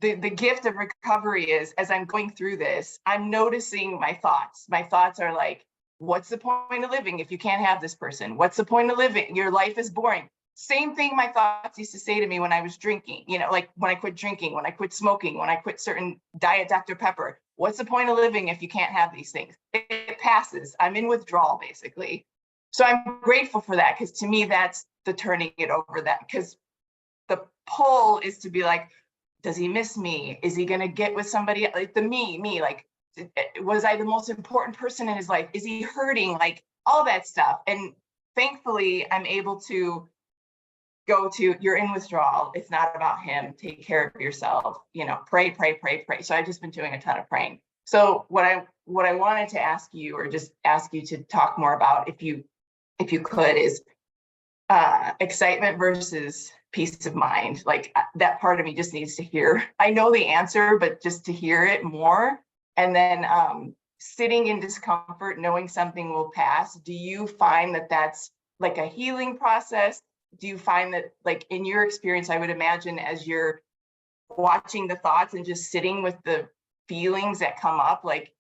the gift of recovery is, as I'm going through this, I'm noticing my thoughts. My thoughts are like, what's the point of living if you can't have this person? What's the point of living? Your life is boring. Same thing my thoughts used to say to me when I was drinking, you know, like when I quit drinking, when I quit smoking, when I quit certain diet Dr. Pepper. What's the point of living if you can't have these things? It passes. I'm in withdrawal, basically. So I'm grateful for that, because to me, that's the turning it over, that, because the pull is to be like, does he miss me? Is he going to get with somebody like me, like, was I the most important person in his life? Is he hurting? Like all that stuff. And thankfully, I'm able to go to, you're in withdrawal. It's not about him. Take care of yourself, you know, pray. So I've just been doing a ton of praying. So what I wanted to ask you, or just ask you to talk more about, if you could, is excitement versus peace of mind. Like that part of me just needs to hear. I know the answer, but just to hear it more. And then sitting in discomfort, knowing something will pass. Do you find that that's like a healing process? Do you find that, like, in your experience, I would imagine, as you're watching the thoughts and just sitting with the feelings that come up, like,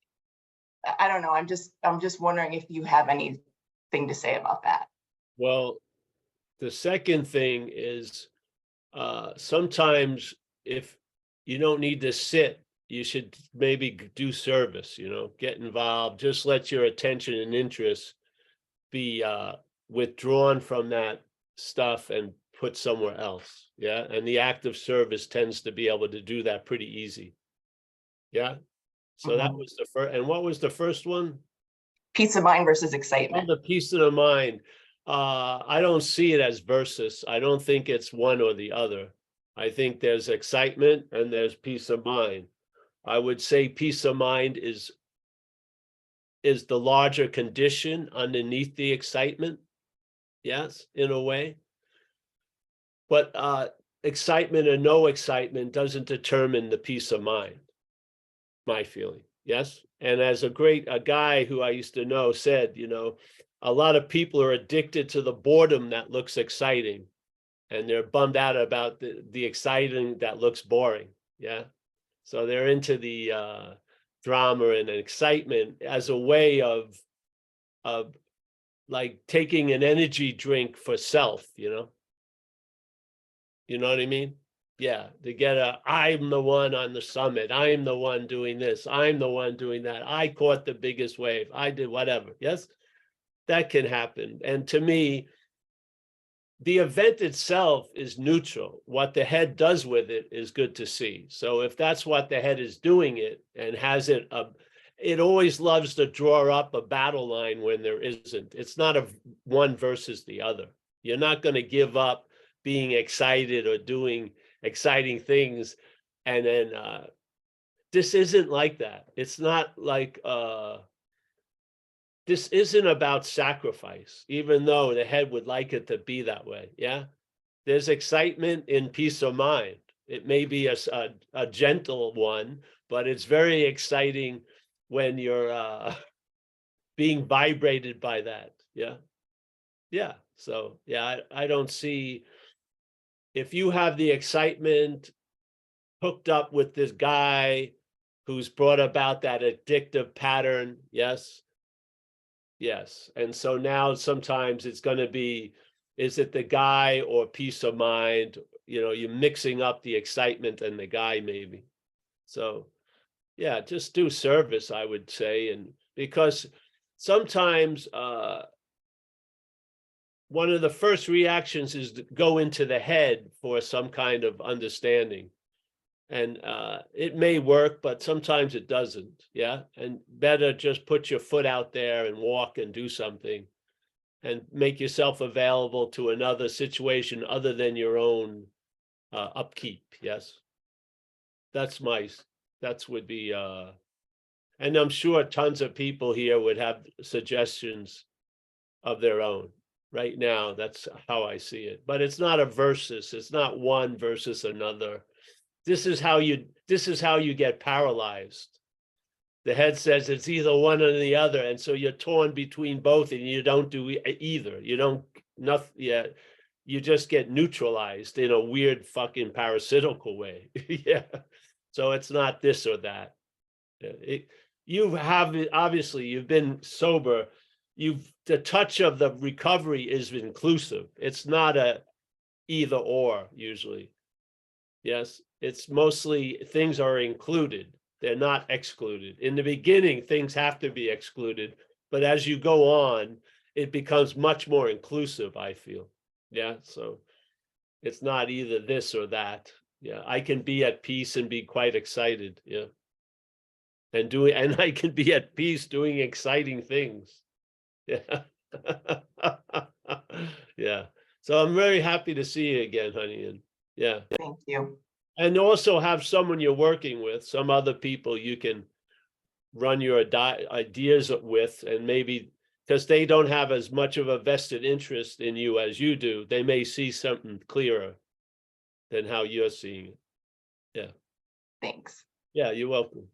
I don't know, I'm just wondering if you have anything to say about that.
Well, the second thing is, sometimes if you don't need to sit you should maybe do service, get involved, just let your attention and interest be withdrawn from that stuff and put somewhere else. Yeah. And the act of service tends to be able to do that pretty easy. Yeah. So that was the first. And what was the first one?
Peace of mind versus
Oh,
excitement.
the peace of the mind. I don't see it as versus. I don't think it's one or the other. I think there's excitement and there's peace of mind. I would say peace of mind is the larger condition underneath the excitement. Yes, in a way. But excitement or no excitement doesn't determine the peace of mind. My feeling. Yes. And as a guy who I used to know said, a lot of people are addicted to the boredom that looks exciting, and they're bummed out about the exciting that looks boring. Yeah. So they're into the drama and excitement as a way of like taking an energy drink for self, You know what I mean? Yeah, to get I'm the one on the summit. I'm the one doing this. I'm the one doing that. I caught the biggest wave. I did whatever. Yes, that can happen. And to me, the event itself is neutral. What the head does with it is good to see. So if that's what the head is doing it and has it, it always loves to draw up a battle line when there isn't. It's not a one versus the other. You're not going to give up being excited or doing exciting things. And then this isn't like that. It's not like this isn't about sacrifice, even though the head would like it to be that way. Yeah. There's excitement in peace of mind. It may be a gentle one, but it's very exciting when you're being vibrated by that. Yeah. Yeah. So yeah, I don't see, if you have the excitement hooked up with this guy who's brought about that addictive pattern. Yes. Yes. And so now sometimes it's going to be, is it the guy or peace of mind? You're mixing up the excitement and the guy maybe. So yeah, just do service, I would say. And because sometimes one of the first reactions is to go into the head for some kind of understanding. And it may work, but sometimes it doesn't. Yeah. And better just put your foot out there and walk and do something and make yourself available to another situation other than your own upkeep. Yes. That would be, and I'm sure tons of people here would have suggestions of their own. Right now, that's how I see it. But it's not a versus. It's not one versus another. This is how you get paralyzed. The head says it's either one or the other, and so you're torn between both, and you don't do either. You don't nothing. Yeah, you just get neutralized in a weird fucking parasitical way. Yeah. So it's not this or that. Obviously you've been sober. The touch of the recovery is inclusive. It's not a either or usually. Yes, it's mostly things are included. They're not excluded. In the beginning, things have to be excluded, but as you go on, it becomes much more inclusive, I feel. Yeah, so it's not either this or that. Yeah, I can be at peace and be quite excited. Yeah. And I can be at peace doing exciting things. Yeah. Yeah. So I'm very happy to see you again, honey. And yeah.
Thank you.
And also have someone you're working with, some other people you can run your ideas with, and maybe because they don't have as much of a vested interest in you as you do, they may see something clearer than how you're seeing it. Yeah.
Thanks.
Yeah, you're welcome.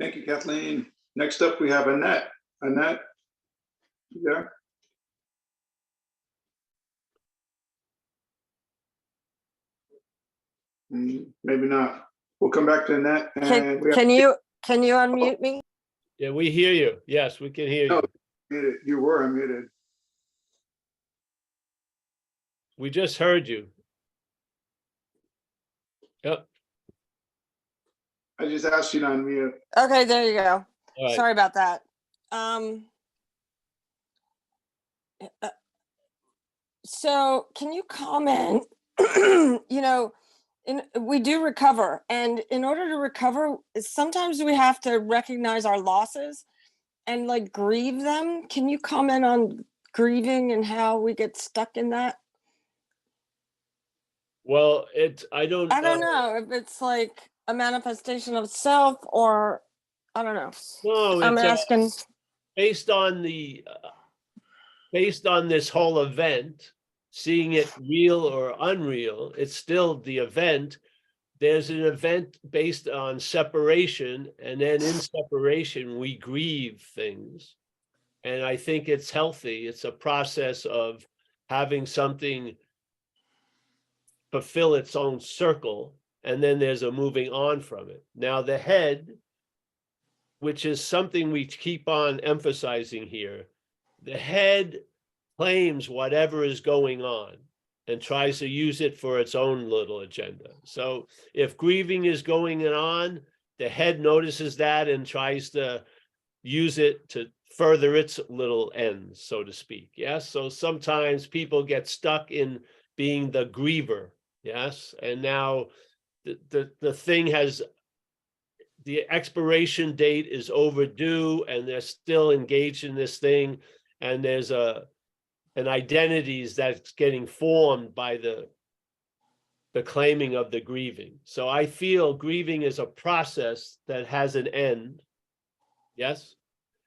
Thank you, Kathleen. Next up, we have Annette. Annette, you there? Maybe not. We'll come back to Annette. And
Can you unmute me?
Yeah, we hear you. Yes, we can hear you.
You were unmuted.
We just heard you. Yep.
I just asked you to unmute.
Okay, there you go.
All right.
Sorry about that. So can you comment, we do recover, and in order to recover, sometimes we have to recognize our losses and like grieve them. Can you comment on grieving and how we get stuck in that?
Well, I don't
know if it's like a manifestation of self, or I don't know.
know.
I'm
It's
asking.
based on this whole event, seeing it real or unreal, it's still the event. There's an event based on separation, and then in separation, we grieve things. And I think it's healthy. It's a process of having something fulfill its own circle, and then there's a moving on from it. Now, the head, which is something we keep on emphasizing here, the head claims whatever is going on and tries to use it for its own little agenda. So if grieving is going on, the head notices that and tries to use it to further its little ends, so to speak. Yes. So sometimes people get stuck in being the griever. Yes. And now the thing has, the expiration date is overdue, and they're still engaged in this thing. And there's an identities that's getting formed by the claiming of the grieving. So I feel grieving is a process that has an end. Yes.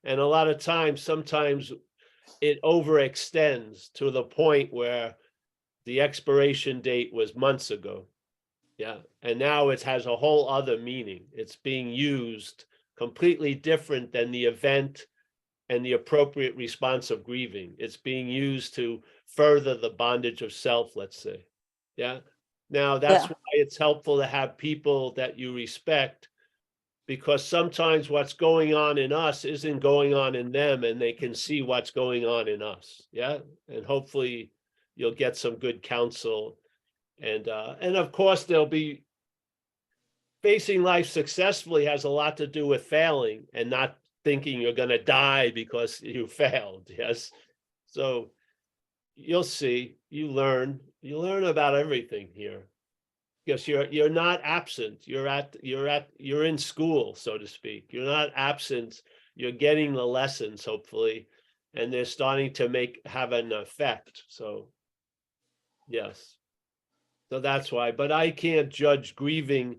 And a lot of times, sometimes it overextends to the point where the expiration date was months ago. Yeah. And now it has a whole other meaning. It's being used completely different than the event and the appropriate response of grieving. It's being used to further the bondage of self, let's say. Yeah. Now, that's why it's helpful to have people that you respect, because sometimes what's going on in us isn't going on in them, and they can see what's going on in us. Yeah. And hopefully you'll get some good counsel. And of course, there'll be facing life successfully has a lot to do with failing and not thinking you're going to die because you failed. Yes. So you'll see, you learn about everything here, because you're not absent. You're in school, so to speak. You're not absent. You're getting the lessons, hopefully, and they're starting to have an effect. So yes. So that's why, but I can't judge grieving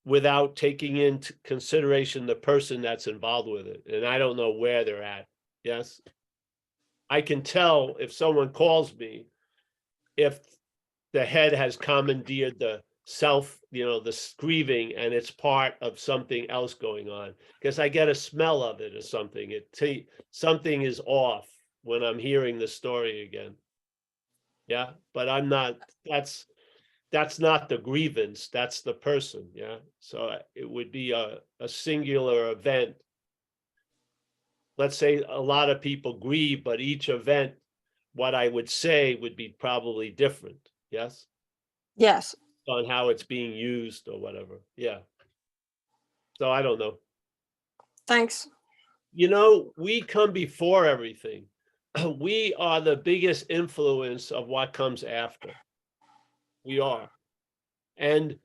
without taking into consideration the person that's involved with it. And I don't know where they're at. Yes. I can tell if someone calls me, if the head has commandeered the self, the grieving, and it's part of something else going on, because I get a smell of it or something. Something is off when I'm hearing the story again. Yeah. But I'm not, that's not the grievance, that's the person. Yeah. So it would be a singular event. Let's say a lot of people grieve, but each event, what I would say would be probably different. Yes.
Yes.
On how it's being used or whatever. Yeah. So I don't know.
Thanks.
We come before everything. We are the biggest influence of what comes after. We are. And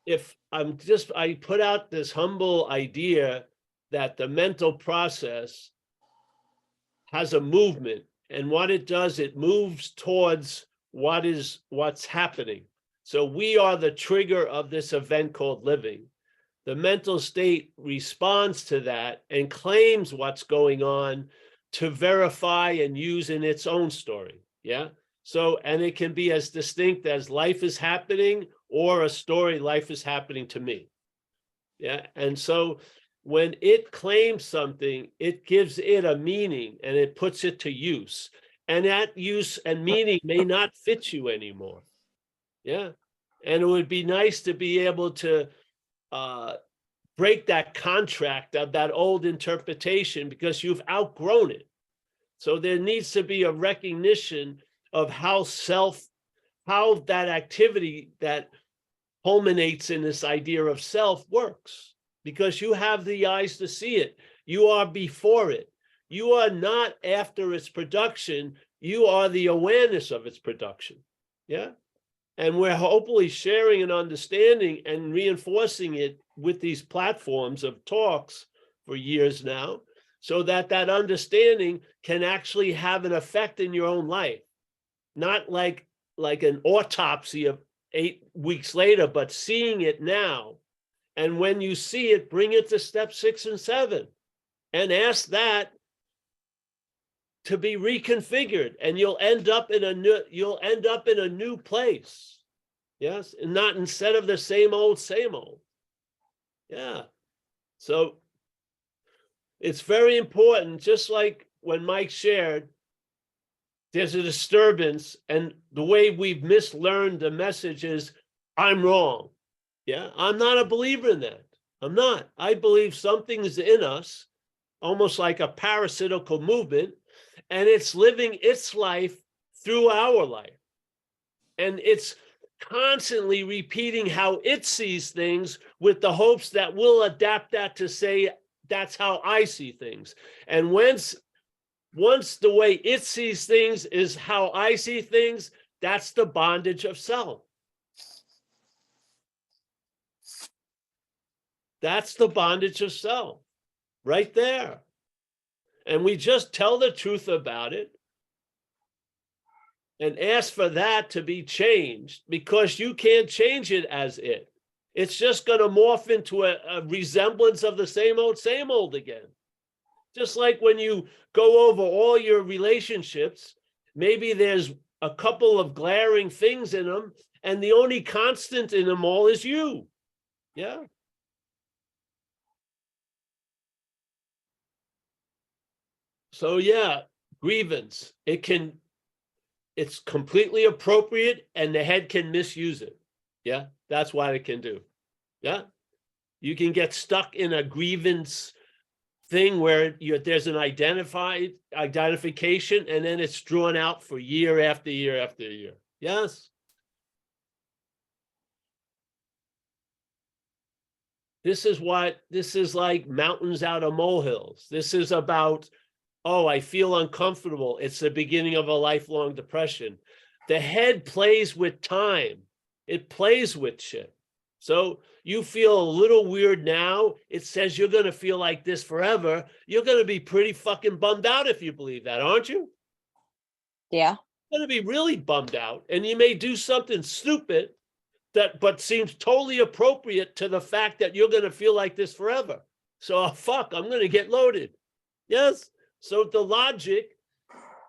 if I put out this humble idea that the mental process has a movement, and what it does, it moves towards what's happening. So we are the trigger of this event called living. The mental state responds to that and claims what's going on to verify and use in its own story. Yeah. So, and it can be as distinct as life is happening, or a story, life is happening to me. Yeah. And so when it claims something, it gives it a meaning and it puts it to use. And that use and meaning may not fit you anymore. Yeah. And it would be nice to be able to break that contract of that old interpretation, because you've outgrown it. So there needs to be a recognition of how that activity that culminates in this idea of self works, because you have the eyes to see it. You are before it. You are not after its production. You are the awareness of its production. Yeah. And we're hopefully sharing and understanding and reinforcing it with these platforms of talks for years now, so that that understanding can actually have an effect in your own life. Not like an autopsy of 8 weeks later, but seeing it now. And when you see it, bring it to step 6 and 7 and ask that to be reconfigured, and you'll end up in a new place. Yes, and not instead of the same old, same old. Yeah. So it's very important, just like when Mike shared, there's a disturbance, and the way we've mislearned the message is, I'm wrong. Yeah, I'm not a believer in that. I'm not. I believe something's in us, almost like a parasitical movement, and it's living its life through our life. And it's constantly repeating how it sees things with the hopes that we'll adapt that to say, that's how I see things. And once the way it sees things is how I see things, that's the bondage of self. That's the bondage of self right there. And we just tell the truth about it and ask for that to be changed, because you can't change it as it. It's just going to morph into a resemblance of the same old again. Just like when you go over all your relationships, maybe there's a couple of glaring things in them, and the only constant in them all is you. Yeah. So yeah, grievance. It's completely appropriate, and the head can misuse it. Yeah, that's what it can do. Yeah. You can get stuck in a grievance thing where there's an identification, and then it's drawn out for year after year after year. Yes. This is like mountains out of molehills. This is about, oh, I feel uncomfortable. It's the beginning of a lifelong depression. The head plays with time. It plays with shit. So you feel a little weird now. It says you're going to feel like this forever. You're going to be pretty fucking bummed out if you believe that, aren't you?
Yeah.
You're going to be really bummed out. And you may do something stupid but seems totally appropriate to the fact that you're going to feel like this forever. So, fuck, I'm going to get loaded. Yes. So the logic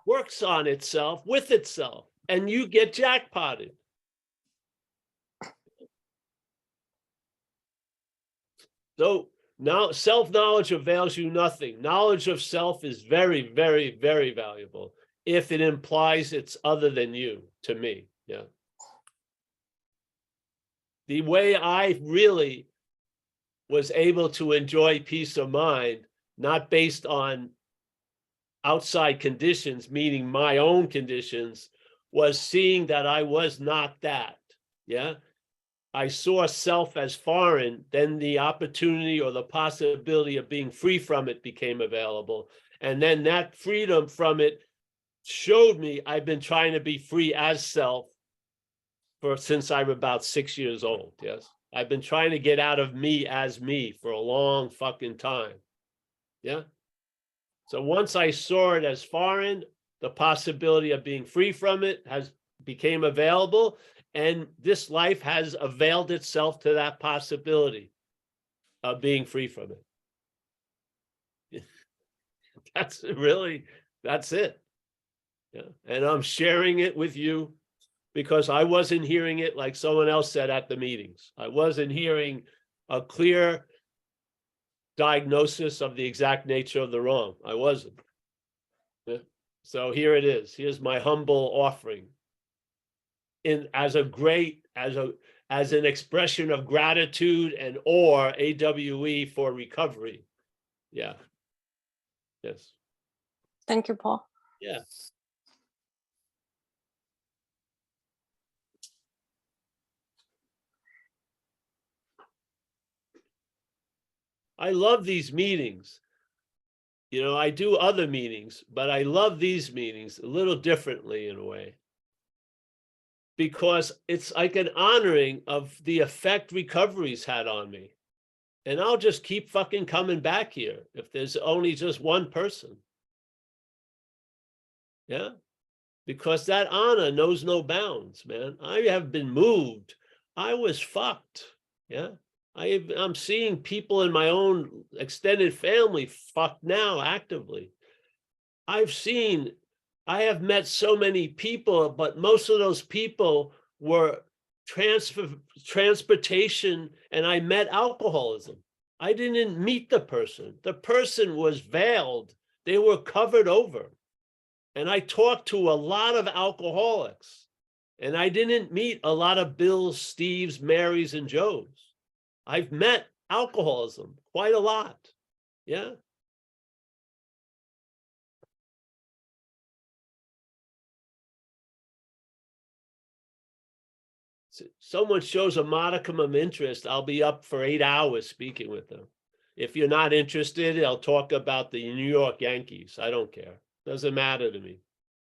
works on itself with itself, and you get jackpotted. So now self-knowledge avails you nothing. Knowledge of self is very, very, very valuable if it implies it's other than you, to me. Yeah. The way I really was able to enjoy peace of mind, not based on outside conditions, meaning my own conditions, was seeing that I was not that. Yeah. I saw self as foreign, then the opportunity or the possibility of being free from it became available. And then that freedom from it showed me I've been trying to be free as self since I'm about 6 years old. Yes. I've been trying to get out of me as me for a long fucking time. Yeah. So once I saw it as foreign, the possibility of being free from it became available, and this life has availed itself to that possibility of being free from it. That's it. Yeah. And I'm sharing it with you because I wasn't hearing it like someone else said at the meetings. I wasn't hearing a clear diagnosis of the exact nature of the wrong. I wasn't. Yeah. So here it is. Here's my humble offering as an expression of gratitude and or AWE for recovery. Yeah. Yes.
Thank you, Paul.
Yeah. I love these meetings. You know, I do other meetings, but I love these meetings a little differently in a way. Because it's like an honoring of the effect recovery's had on me. And I'll just keep fucking coming back here if there's only just one person. Yeah. Because that honor knows no bounds, man. I have been moved. I was fucked. Yeah. I'm seeing people in my own extended family fucked now actively. I have met so many people, but most of those people were transportation, and I met alcoholism. I didn't meet the person. The person was veiled. They were covered over. And I talked to a lot of alcoholics, and I didn't meet a lot of Bills, Steves, Marys, and Joes. I've met alcoholism quite a lot. Yeah. Someone shows a modicum of interest, I'll be up for 8 hours speaking with them. If you're not interested, I'll talk about the New York Yankees. I don't care. Doesn't matter to me.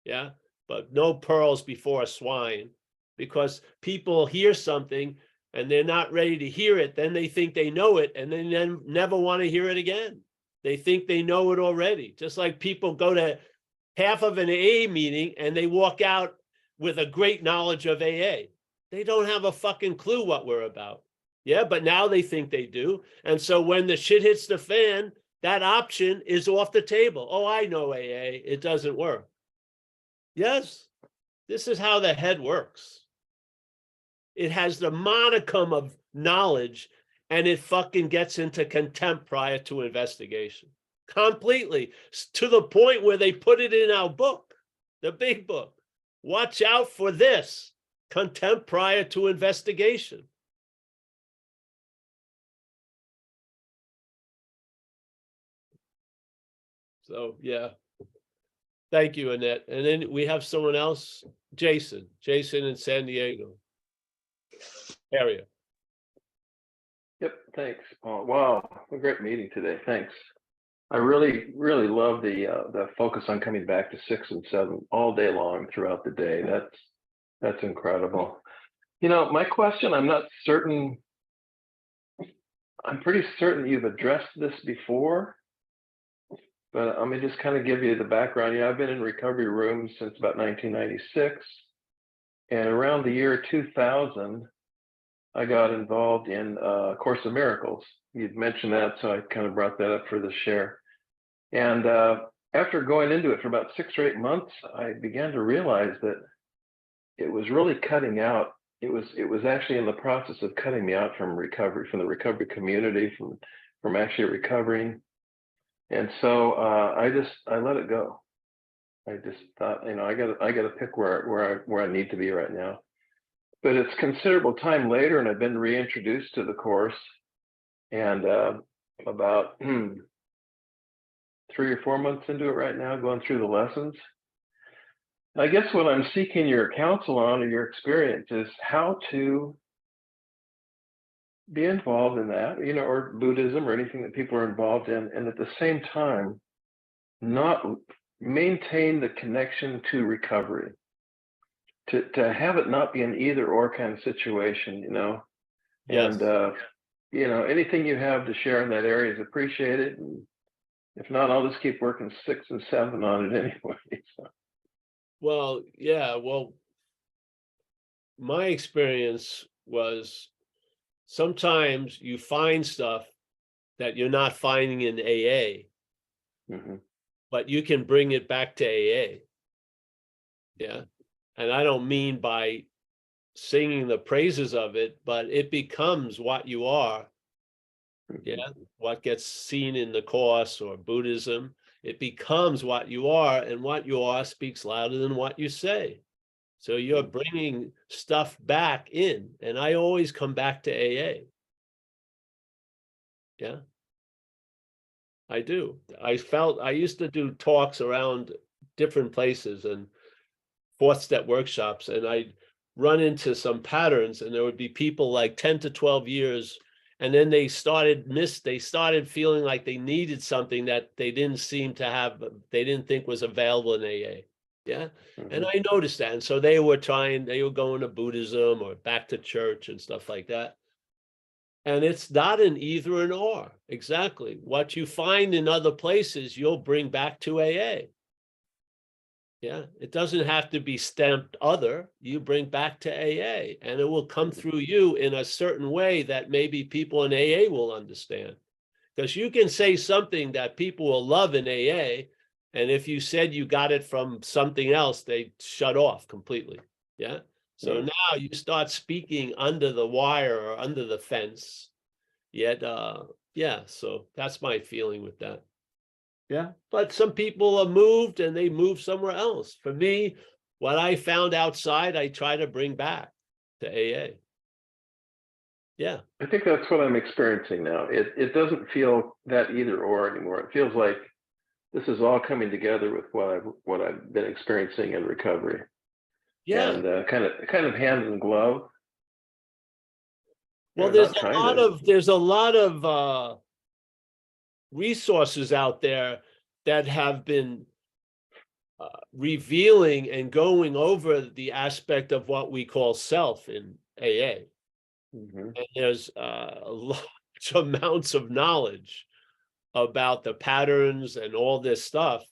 Yeah. But no pearls before swine, because people hear something and they're not ready to hear it. Then they think they know it, and then never want to hear it again. They think they know it already. Just like people go to half of an AA meeting and they walk out with a great knowledge of AA. They don't have a fucking clue what we're about. Yeah, but now they think they do. And so when the shit hits the fan, that option is off the table. Oh, I know AA. It doesn't work. Yes, this is how the head works. It has the modicum of knowledge, and it fucking gets into contempt prior to investigation. Completely. To the point where they put it in our book, the big book. Watch out for this. Contempt prior to investigation. So, yeah. Thank you, Annette. And then we have someone else, Jason in San Diego area.
Yep, thanks. Oh, wow, a great meeting today. Thanks. I really, really love the focus on coming back to 6 and 7 all day long throughout the day. That's incredible. You know, my question, I'm not certain. I'm pretty certain you've addressed this before, but let me just kind of give you the background. I've been in recovery rooms since about 1996, and around the year 2000, I got involved in Course of Miracles. You'd mentioned that, so I kind of brought that up for the share. And after going into it for about 6 or 8 months, I began to realize that it was really cutting out. It was actually in the process of cutting me out from recovery, from the recovery community, from actually recovering. And so I let it go. I just thought, I got to pick where I need to be right now. But it's considerable time later, and I've been reintroduced to the course, and about 3 or 4 months into it right now, going through the lessons. I guess what I'm seeking your counsel on, or your experience, is how to be involved in that, or Buddhism or anything that people are involved in, and at the same time, not maintain the connection to recovery. To have it not be an either or kind of situation,
Yes.
And anything you have to share in that area is appreciated. And if not, I'll just keep working 6 and 7 on it anyway. So.
Well, yeah, my experience was sometimes you find stuff that you're not finding in AA, but you can bring it back to AA. Yeah. And I don't mean by singing the praises of it, but it becomes what you are. Yeah. What gets seen in the Course or Buddhism, it becomes what you are, and what you are speaks louder than what you say. So you're bringing stuff back in, and I always come back to AA. Yeah. I do. I used to do talks around different places and 4th step workshops, and I'd run into some patterns, and there would be people like 10 to 12 years And then they started feeling like they needed something that they didn't seem to have, they didn't think was available in AA. Yeah. And I noticed that. And so they were going to Buddhism or back to church and stuff like that. And it's not an either and or. Exactly. What you find in other places, you'll bring back to AA. Yeah, it doesn't have to be stamped other. You bring back to AA, and it will come through you in a certain way that maybe people in AA will understand. Because you can say something that people will love in AA, and if you said you got it from something else, they shut off completely. Yeah. So now you start speaking under the wire or under the fence. Yet, yeah, so that's my feeling with that. Yeah, but some people are moved and they move somewhere else. For me, what I found outside, I try to bring back to AA. Yeah.
I think that's what I'm experiencing now. It doesn't feel that either or anymore. It feels like this is all coming together with what I've been experiencing in recovery.
Yeah.
And kind of hand in glove.
Well, there's a lot of resources out there that have been revealing and going over the aspect of what we call self in AA. And there's large amounts of knowledge about the patterns and all this stuff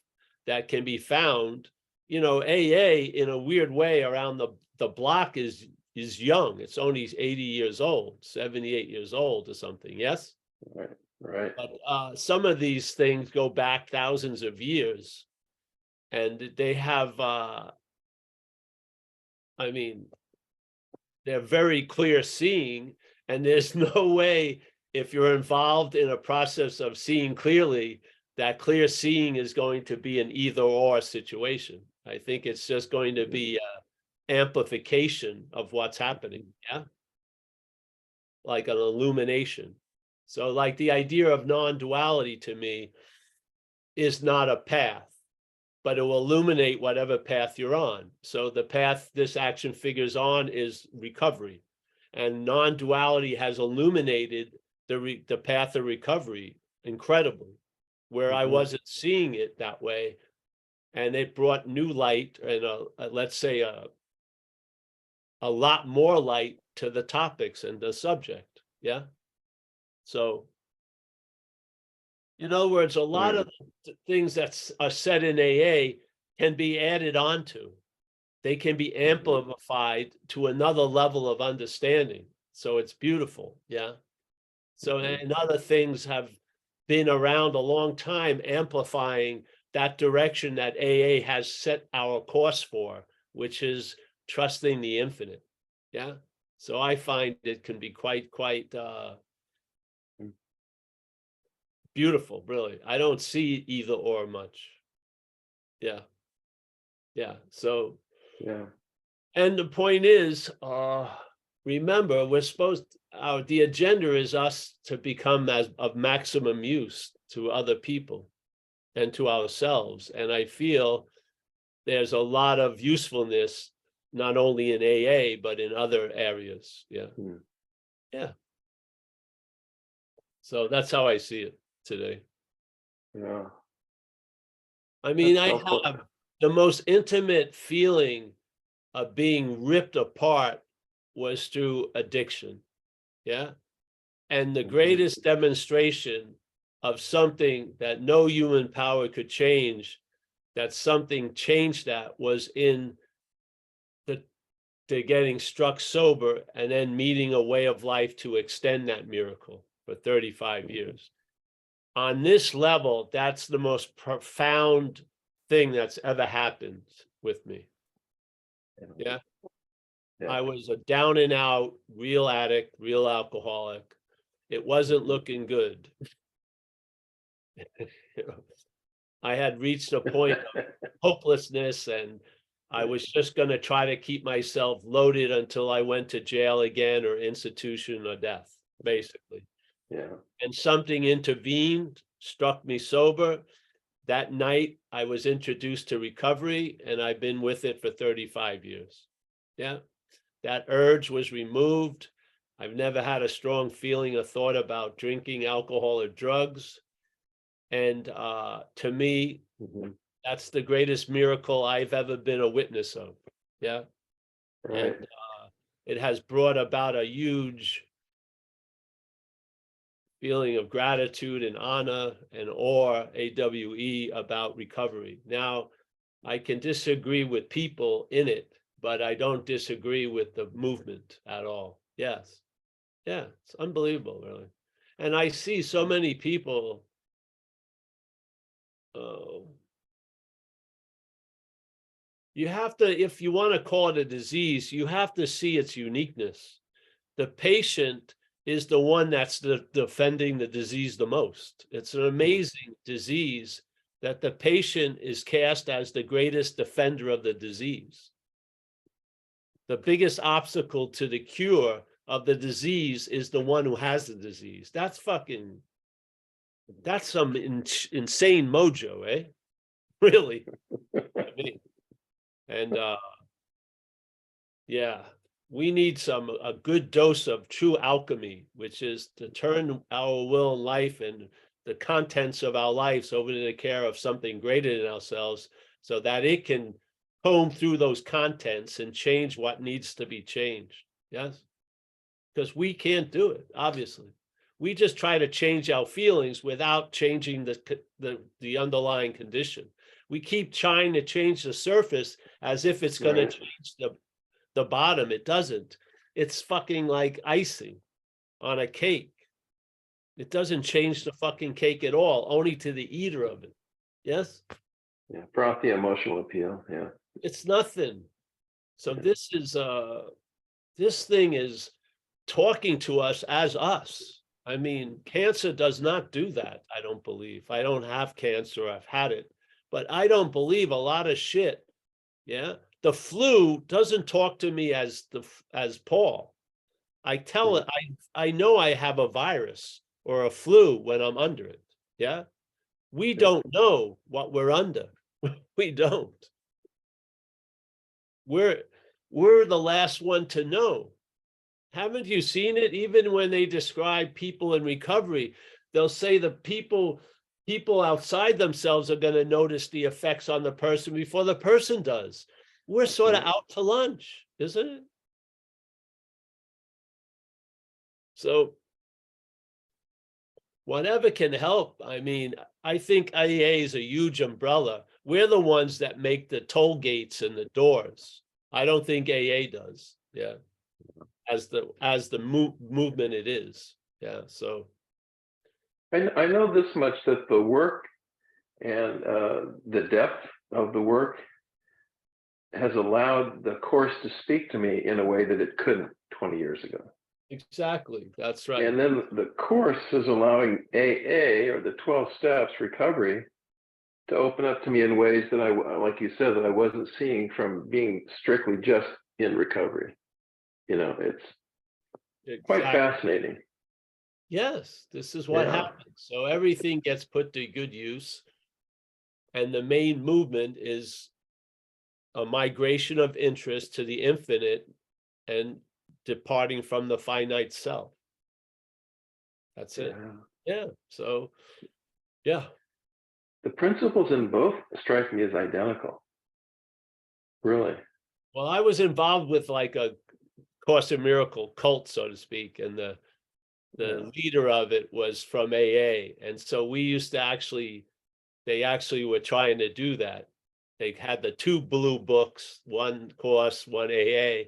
that can be found. You know, AA in a weird way around the block is young. It's only 80 years old, 78 years old or something. Yes.
Right.
But some of these things go back thousands of years, and they have, I mean, they're very clear seeing, and there's no way, if you're involved in a process of seeing clearly, that clear seeing is going to be an either or situation. I think it's just going to be amplification of what's happening. Yeah. Like an illumination. So like the idea of non-duality to me is not a path, but it will illuminate whatever path you're on. So the path this action figures on is recovery, and non-duality has illuminated the path of recovery incredibly, where I wasn't seeing it that way. And it brought new light and let's say a lot more light to the topics and the subject. Yeah. So, in other words, a lot of things that are said in AA can be added onto. They can be amplified to another level of understanding. So it's beautiful. Yeah. So, and other things have been around a long time, amplifying that direction that AA has set our course for, which is trusting the infinite. Yeah. So I find it can be quite beautiful, really. I don't see either or much. Yeah. Yeah. So,
yeah.
And the point is, remember, the agenda is us to become of maximum use to other people and to ourselves. And I feel there's a lot of usefulness, not only in AA, but in other areas. Yeah. Yeah. So that's how I see it today.
Yeah.
I mean, I have the most intimate feeling of being ripped apart was through addiction. Yeah. And the greatest demonstration of something that no human power could change, that something changed that, was in the getting struck sober and then meeting a way of life to extend that miracle for 35 years. On this level, that's the most profound thing that's ever happened with me. Yeah. I was a down and out, real addict, real alcoholic. It wasn't looking good. I had reached a point of hopelessness, and I was just going to try to keep myself loaded until I went to jail again, or institution, or death, basically.
Yeah.
And something intervened, struck me sober. That night, I was introduced to recovery, and I've been with it for 35 years. Yeah. That urge was removed. I've never had a strong feeling or thought about drinking alcohol or drugs. And to me,
Mhm.
that's the greatest miracle I've ever been a witness of. Yeah.
Right.
And it has brought about a huge feeling of gratitude and honor and awe, AWE, about recovery. Now, I can disagree with people in it, but I don't disagree with the movement at all. Yes. Yeah, it's unbelievable, really. And I see so many people, you have to, if you want to call it a disease, you have to see its uniqueness. The patient is the one that's defending the disease the most. It's an amazing disease that the patient is cast as the greatest defender of the disease. The biggest obstacle to the cure of the disease is the one who has the disease. That's some insane mojo, eh? Really. I mean, and yeah, we need a good dose of true alchemy, which is to turn our will and life and the contents of our lives over to the care of something greater than ourselves, so that it can comb through those contents and change what needs to be changed. Yes, because we can't do it, obviously. We just try to change our feelings without changing the underlying condition. We keep trying to change the surface as if it's going to change the bottom. It doesn't. It's fucking like icing on a cake. It doesn't change the fucking cake at all, only to the eater of it. Yes?
Yeah, frothy emotional appeal. Yeah.
It's nothing. So this thing is talking to us as us. I mean, cancer does not do that, I don't believe. I don't have cancer, I've had it, but I don't believe a lot of shit. Yeah. The flu doesn't talk to me as Paul. I tell it, I know I have a virus or a flu when I'm under it. Yeah. We don't know what we're under. We don't. We're the last one to know. Haven't you seen it? Even when they describe people in recovery, they'll say the people outside themselves are going to notice the effects on the person before the person does. We're sort of out to lunch, isn't it? So whatever can help. I mean, I think AA is a huge umbrella. We're the ones that make the toll gates and the doors. I don't think AA does. Yeah. As the movement it is. Yeah. So
I know this much, that the work and the depth of the work has allowed the course to speak to me in a way that it couldn't 20 years ago.
exactly. That's right.
And then the course is allowing AA, or the 12 steps recovery, to open up to me in ways that like you said, that I wasn't seeing from being strictly just in recovery. You know, it's quite fascinating.
Yes, this is what happens. So everything gets put to good use. And the main movement is a migration of interest to the infinite and departing from the finite self. That's it. Yeah. So, yeah.
The principles in both strike me as identical. Really.
Well, I was involved with like a Course in Miracle cult, so to speak, and the leader of it was from AA. And so we used to they actually were trying to do that. They had the two blue books, one course, one AA.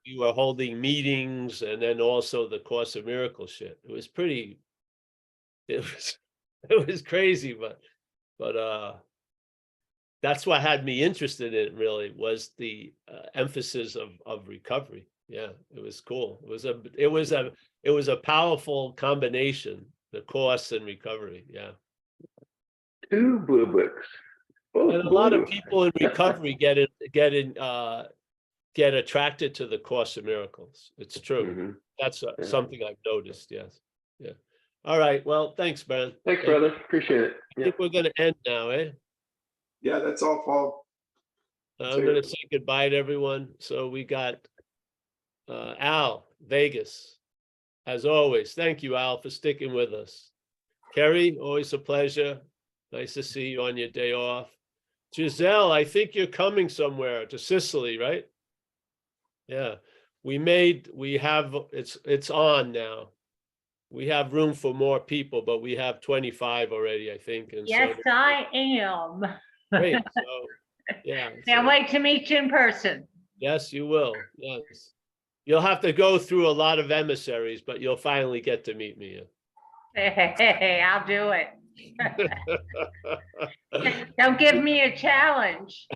We were holding meetings, and then also the Course in Miracle shit. It was it was crazy, but that's what had me interested in it, really, was the emphasis of recovery. Yeah, it was cool. It was a powerful combination, the course and recovery. Yeah.
Two blue books. Both
And a lot of people in recovery get attracted to the Course of Miracles. It's true. That's something I've noticed. Yes. Yeah. All right. Well, thanks, man.
Thanks, brother. Appreciate it.
I think we're going to end now, eh?
Yeah, that's all, Paul.
I'm going to say goodbye to everyone. So we got Al, Vegas. as always. Thank you, Al, for sticking with us. Kerry, always a pleasure. Nice to see you on your day off. Giselle, I think you're coming somewhere to Sicily, right? Yeah, it's on now. We have room for more people, but we have 25 already, I think. And
Yes,
so,
I am.
great. So, yeah.
Can't
so-
wait to meet you in person.
Yes, you will. Yes. You'll have to go through a lot of emissaries, but you'll finally get to meet me.
Hey, I'll do it. Don't give me a challenge.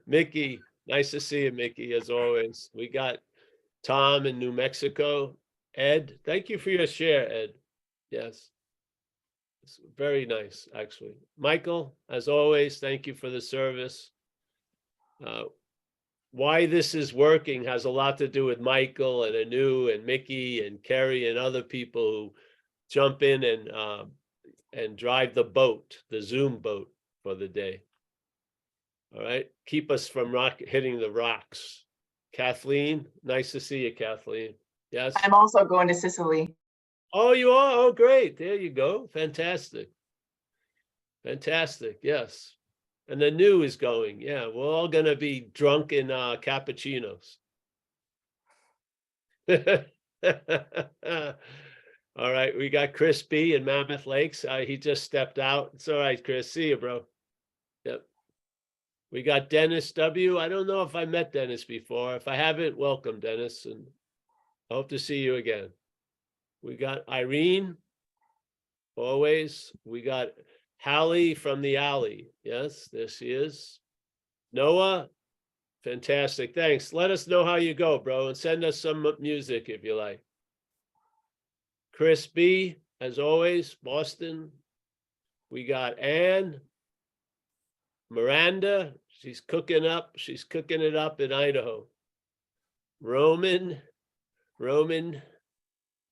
Mickey, nice to see you, Mickey, as always. We got Tom in New Mexico. Ed, thank you for your share, Ed. Yes. It's very nice, actually. Michael, as always, thank you for the service. Why this is working has a lot to do with Michael and Anu and Mickey and Kerry and other people who jump in and drive the boat, the Zoom boat for the day. All right, keep us from hitting the rocks. Kathleen, nice to see you, Kathleen. Yes.
I'm also going to Sicily.
Oh, you are? Oh, great. There you go. Fantastic. Fantastic. Yes. And the new is going. Yeah, we're all going to be drunk in cappuccinos. All right. We got Chris B in Mammoth Lakes. He just stepped out. It's all right, Chris. See you, bro. Yep. We got Dennis W. I don't know if I met Dennis before. If I haven't, welcome, Dennis. And I hope to see you again. We got Irene, always. We got Hallie from the alley. Yes, there she is. Noah, fantastic. Thanks. Let us know how you go, bro, and send us some music if you like. Chris B, as always, Boston. We got Ann, Miranda. She's cooking up. She's cooking it up in Idaho. Roman,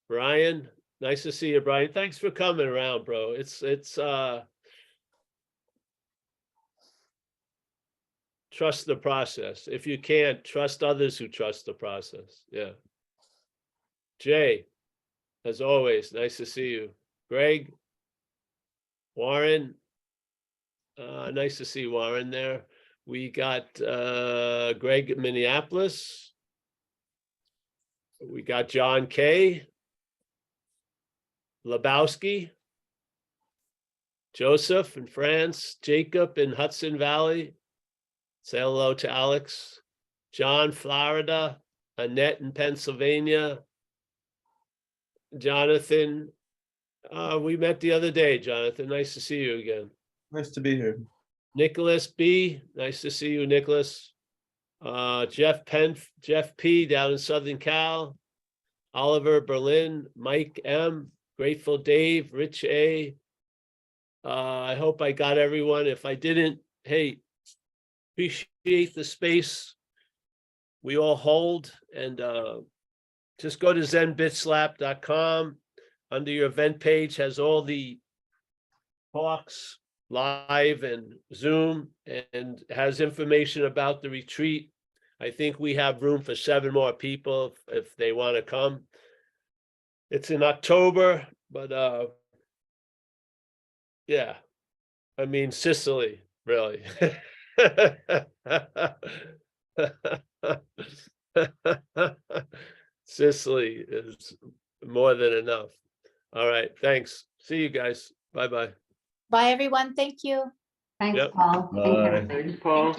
Brian, nice to see you, Brian. Thanks for coming around, bro. It's trust the process. If you can't, trust others who trust the process. Yeah. Jay, as always, nice to see you. Greg, Warren, nice to see Warren there. We got Greg in Minneapolis. We got John K. Lebowski, Joseph in France, Jacob in Hudson Valley. Say hello to Alex. John, Florida. Annette in Pennsylvania. Jonathan, we met the other day, Jonathan. Nice to see you again.
Nice to be here.
Nicholas B, nice to see you, Nicholas. Jeff P down in Southern Cal. Oliver Berlin, Mike M, Grateful Dave, Rich A. I hope I got everyone. If I didn't, hey, appreciate the space we all hold, and just go to zenbitslap.com. Under your event page has all the talks live and Zoom, and has information about the retreat. I think we have room for 7 more people if they want to come. It's in October, but yeah, I mean, Sicily, really. Sicily is more than enough. All right, thanks. See you guys. Bye-bye.
Bye, everyone. Thank you.
Thanks,
Yep.
Paul.
Bye.
Thanks, Paul.